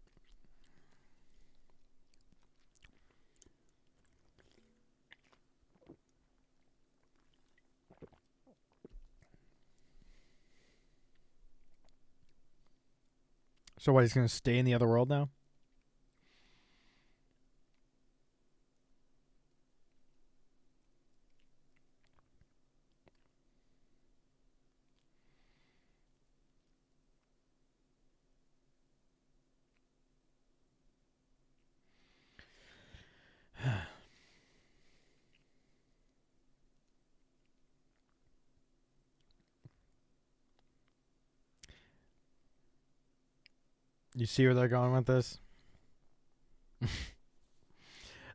So what, he's gonna stay in the other world now? You see where they're going with this?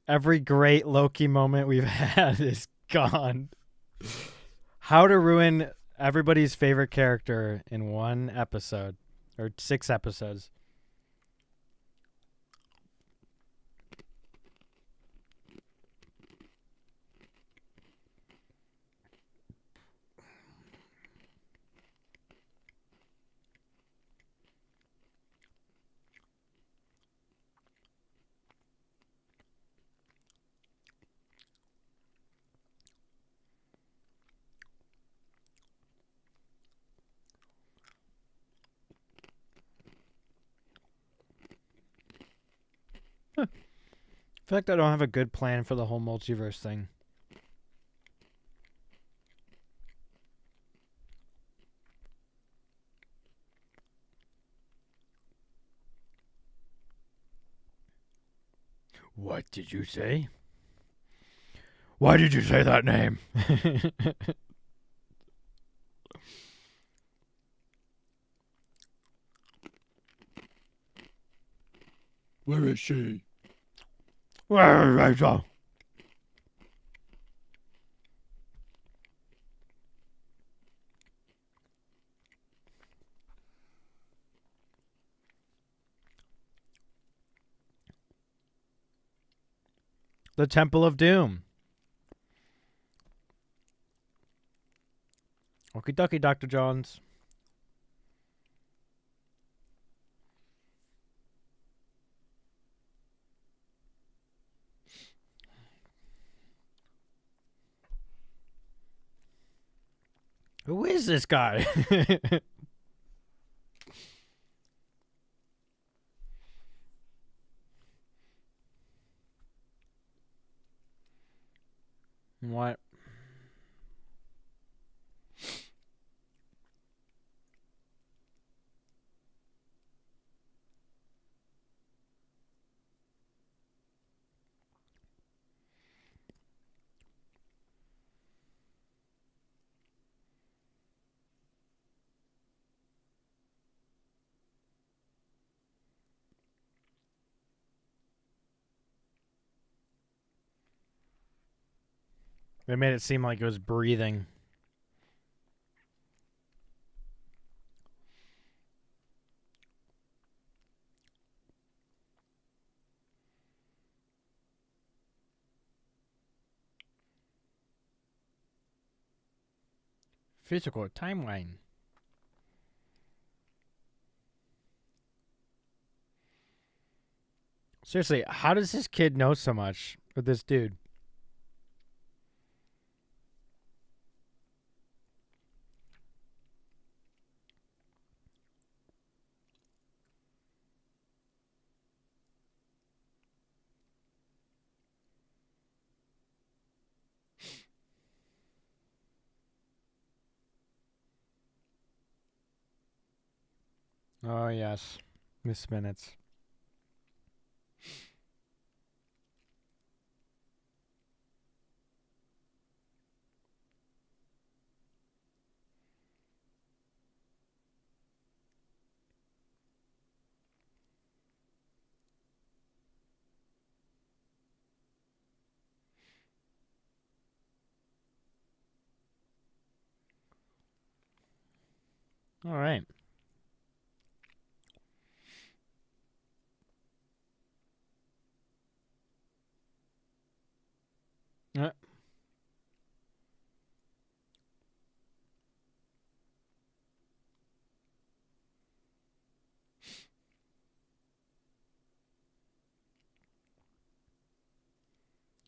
Every great Loki moment we've had is gone. How to ruin everybody's favorite character in one episode. Or 6 episodes. I feel like I don't have a good plan for the whole multiverse thing. What did you say? Why did you say that name? Where is she? Where is Rachel? The Temple of Doom. Okie dokie, Dr. Jones. Who is this guy? What? They made it seem like it was breathing. Physical timeline. Seriously, how does this kid know so much with this dude? Oh, yes. Miss Minutes. All right. Uh,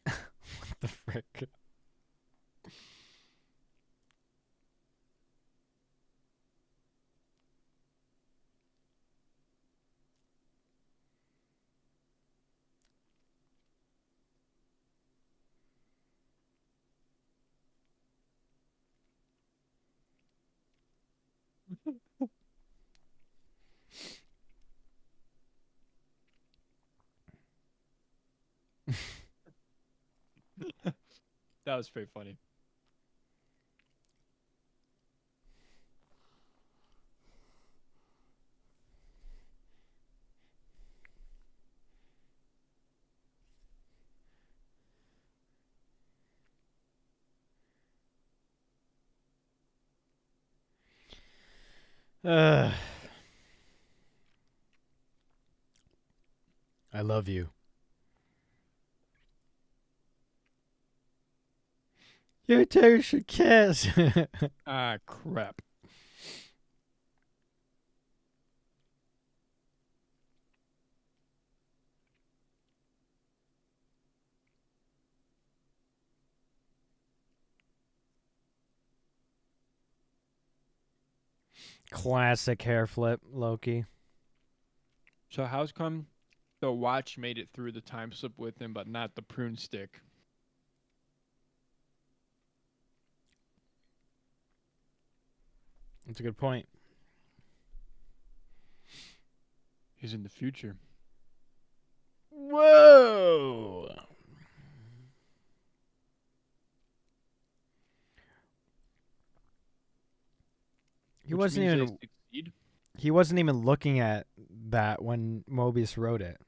what the frick? That was pretty funny. I love you. You two should kiss. Ah, crap. Classic hair flip, Loki. So how's come the watch made it through the time slip with him, but not the prune stick? That's a good point. He's in the future. Whoa! He Which wasn't means they even succeed. he wasn't even looking at that when Mobius wrote it.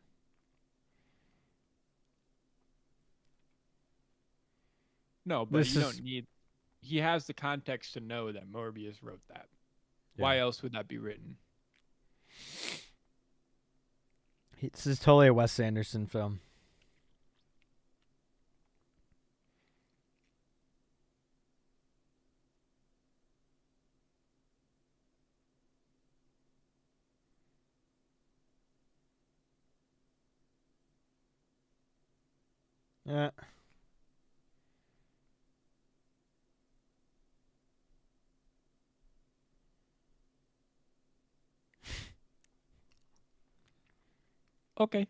No, but This you is don't need. He has the context to know that Morbius wrote that. yeah. Why else would that be written? This is totally a Wes Anderson film. Yeah. Okay.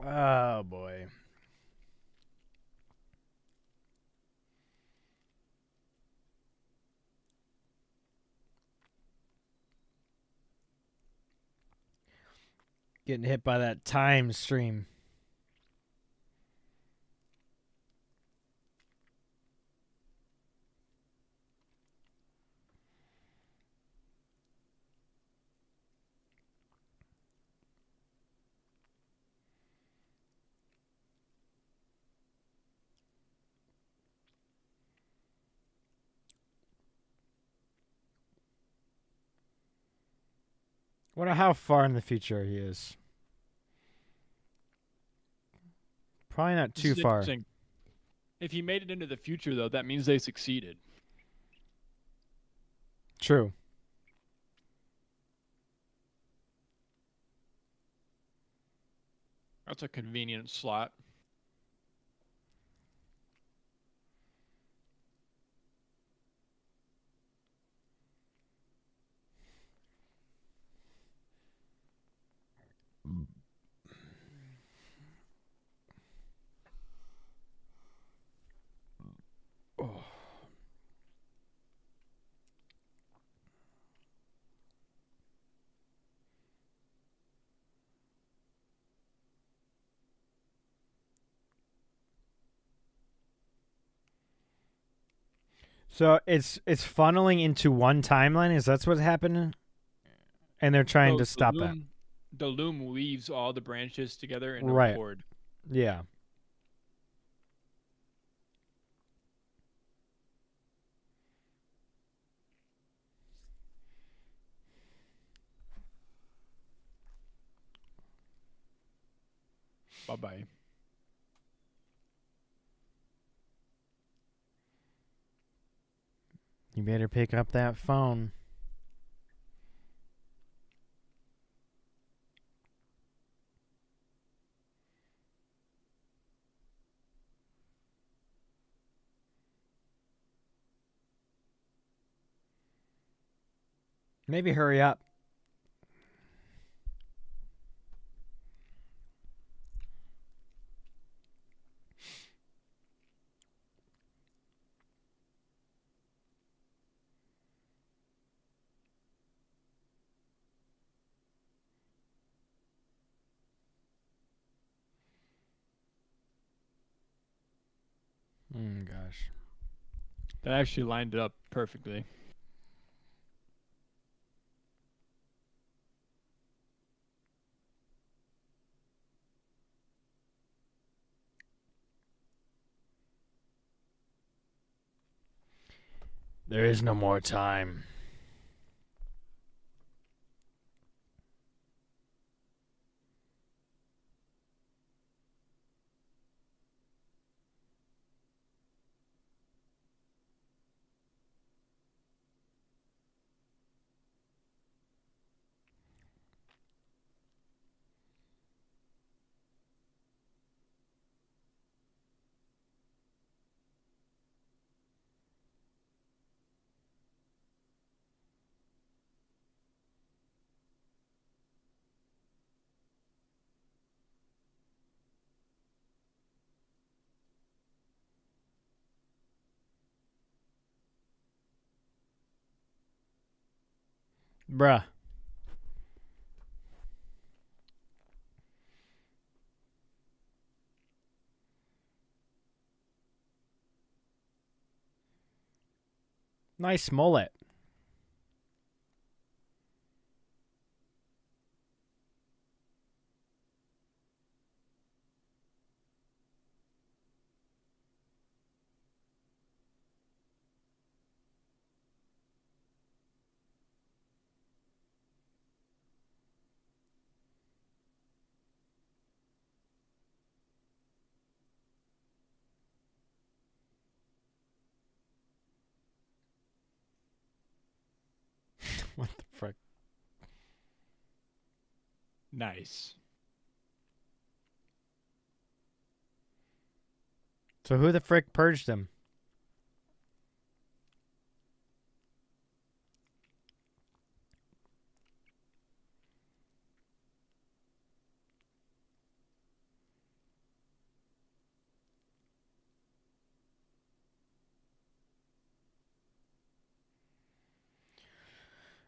Oh boy. Getting hit by that time stream. Wonder how far in the future he is. Probably not This too is far. interesting. If he made it into the future, though, that means they succeeded. True. That's a convenient slot. Oh. So it's funneling into one timeline. Is that what's happening? And they're trying So to stop that. The loom weaves all the branches together into a Right. cord. Yeah. Bye bye. You better pick up that phone. Maybe hurry up. Gosh. That actually lined it up perfectly. There is no more time. Bruh. Nice mullet. What the frick? Nice. So who the frick purged him?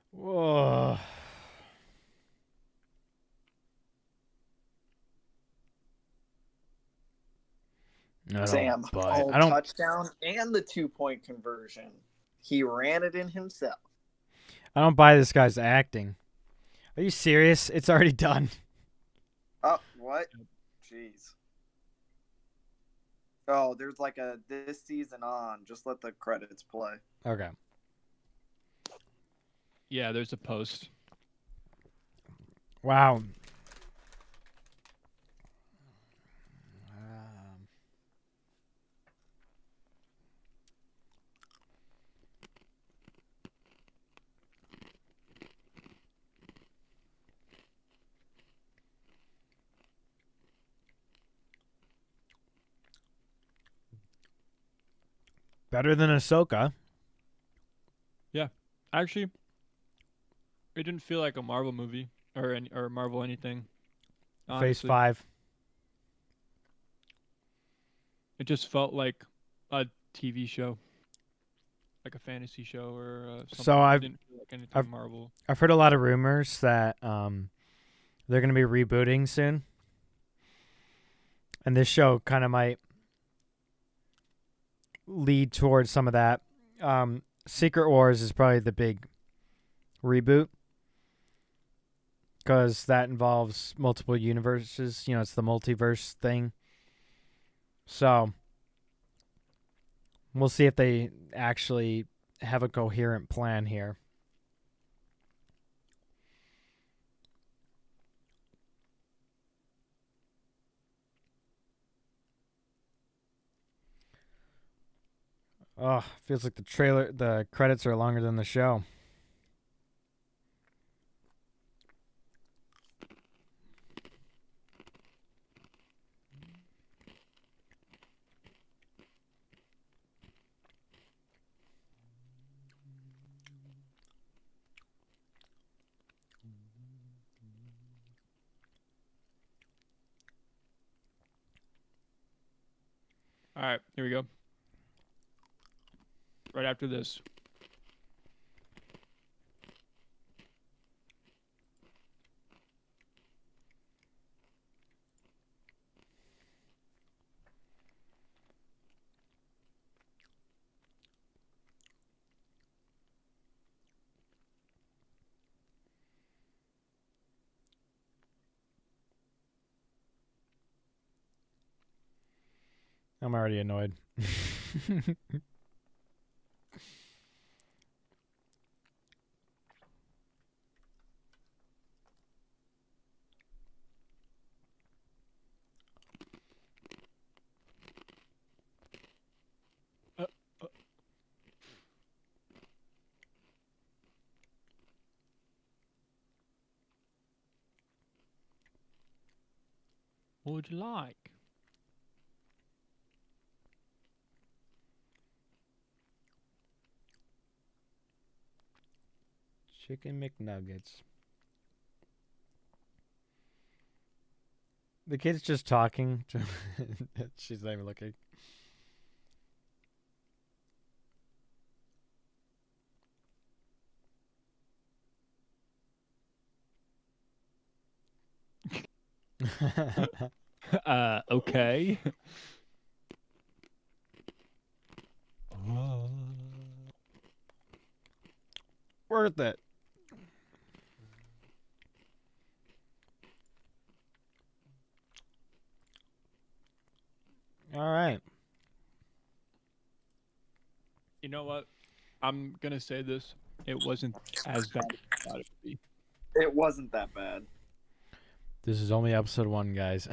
Whoa. I Sam, don't buy it. oh, I don't. touchdown and the 2-point conversion. He ran it in himself. I don't buy this guy's acting. Are you serious? It's already done. Oh, what? Jeez. Oh, there's like a this season on. Just let the credits play. Okay. Yeah, there's a post. Wow. Better than Ahsoka. Yeah, actually, it didn't feel like a Marvel movie or Marvel anything. Phase Honestly, 5. it just felt like a TV show, like a fantasy show or something. So It didn't feel like anything Marvel. I've heard a lot of rumors that they're going to be rebooting soon. And this show kind of might lead towards some of that. Secret Wars is probably the big reboot because that involves multiple universes. You know, it's the multiverse thing. So we'll see if they actually have a coherent plan here. Oh, feels like the credits are longer than the show. All right, here we go. Right after this. I'm already annoyed. What would you like? Chicken McNuggets. The kid's just talking. She's not even looking. Okay. Worth it. All right. You know what? I'm gonna say this. It wasn't as bad as I thought it would be. It wasn't that bad. This is only episode 1, guys.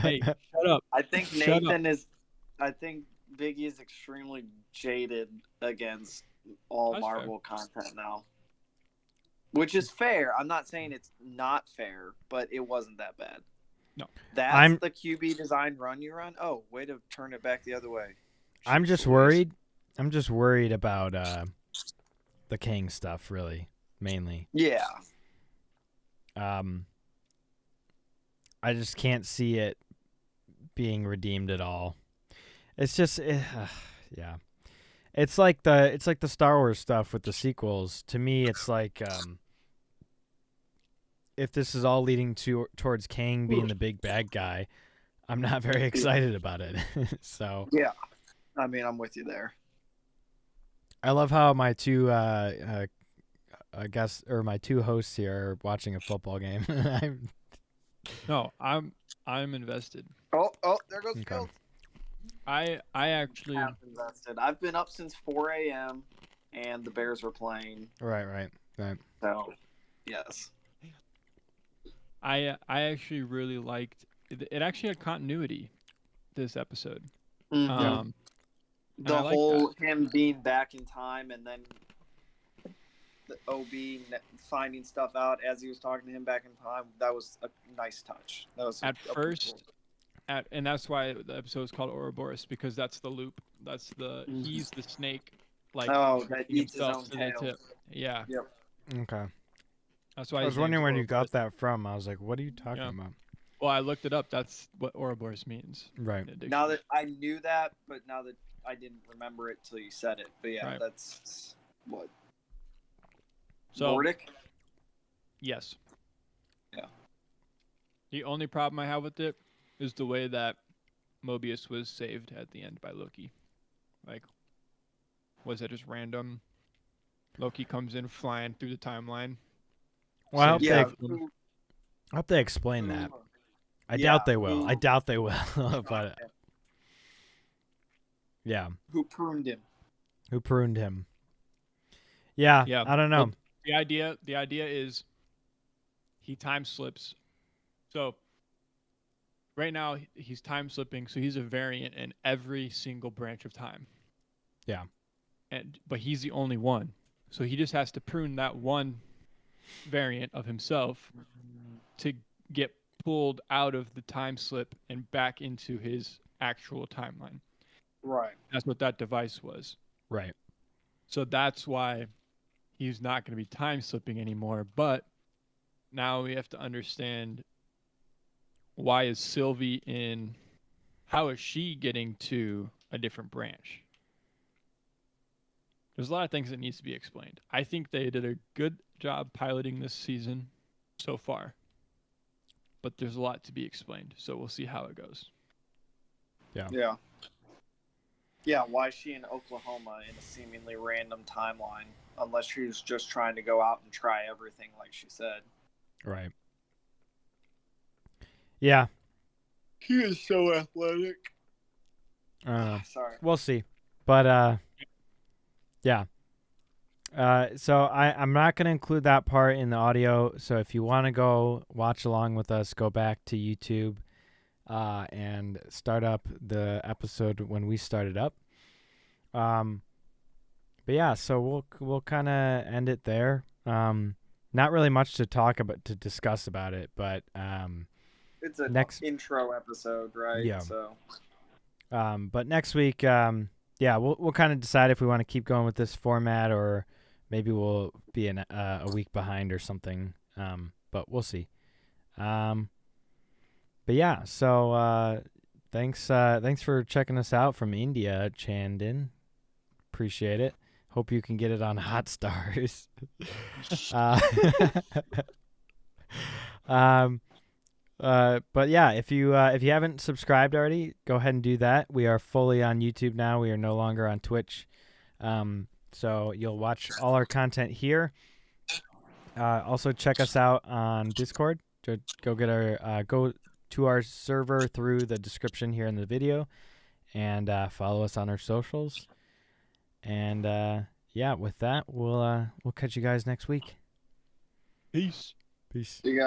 Hey, shut up. I think Shut Nathan is. I think Biggie is extremely jaded against all That's Marvel content now, which is fair. I'm not saying it's not fair, but it wasn't that bad. That's I'm- the QB designed run you run? Oh, way to turn it back the other way. I'm Jeez just Louise. worried. I'm just worried about the King stuff, really, mainly. Yeah. I just can't see it being redeemed at all. It's just, yeah. It's like the Star Wars stuff with the sequels. To me, it's like if this is all leading towards Kang being the big bad guy, I'm not very excited about it. So Yeah. I mean, I'm with you there. I love how my two my two hosts here are watching a football game. No, I'm invested. Oh, there goes Okay. Fields. I actually Half invested. I've been up since 4 a.m. and the Bears were playing. Right. So, yes. I actually really liked it. It actually had continuity this episode. Mhm. And The I like whole him being back in time and then the OB finding stuff out as he was talking to him back in time, that was a nice touch. That was At a first, and that's why the episode is called Ouroboros, because that's the loop. That's Mhm. he's the snake, like that eats his himself own to the tail. tip. Yeah, Okay. that's why I his was wondering name's where you got Ouroboros. that from. I was like, what are you talking Yeah. about? Well, I looked it up. That's what Ouroboros means. Right. in addiction. Now that I knew that, but now that I didn't remember it till you said it. But yeah, Right. that's what So Nordic. yes. Yeah. The only problem I have with it is the way that Mobius was saved at the end by Loki. Like, was it just random? Loki comes in flying through the timeline. Well, I hope, Saves Yeah, they, I hope they explain that. I Yeah, doubt they will. I who- doubt they will. But yeah, who pruned him? who pruned him? Yeah, Yeah, I don't know. well, the idea is he time slips. So right now he's time slipping, so he's a variant in every single branch of time. Yeah. But he's the only one. So he just has to prune that one variant of himself to get pulled out of the time slip and back into his actual timeline. Right. That's what that device was. Right. So that's why he's not going to be time slipping anymore. But now we have to understand, why is Sylvie in? How is she getting to a different branch? There's a lot of things that needs to be explained. I think they did a good job piloting this season so far, but there's a lot to be explained. So we'll see how it goes. Yeah. Yeah, why is she in Oklahoma in a seemingly random timeline? Unless she was just trying to go out and try everything, like she said. Right. Yeah. He is so athletic. Sorry. We'll see. But yeah. So I'm not going to include that part in the audio. So if you want to go watch along with us, go back to YouTube and start up the episode when we started up. But yeah, so we'll kind of end it there. Not really much to discuss about it, but It's an next- intro episode, right? Yeah. So but next week, yeah, we'll kind of decide if we want to keep going with this format or maybe we'll be a week behind or something. But we'll see. But yeah, so thanks for checking us out from India, Chandon. Appreciate it. Hope you can get it on Hotstars. But yeah, if you haven't subscribed already, go ahead and do that. We are fully on YouTube now. We are no longer on Twitch. So you'll watch all our content here. Also check us out on Discord. Go get our go to our server through the description here in the video, and follow us on our socials. And yeah, with that, we'll catch you guys next week. Peace. Peace. you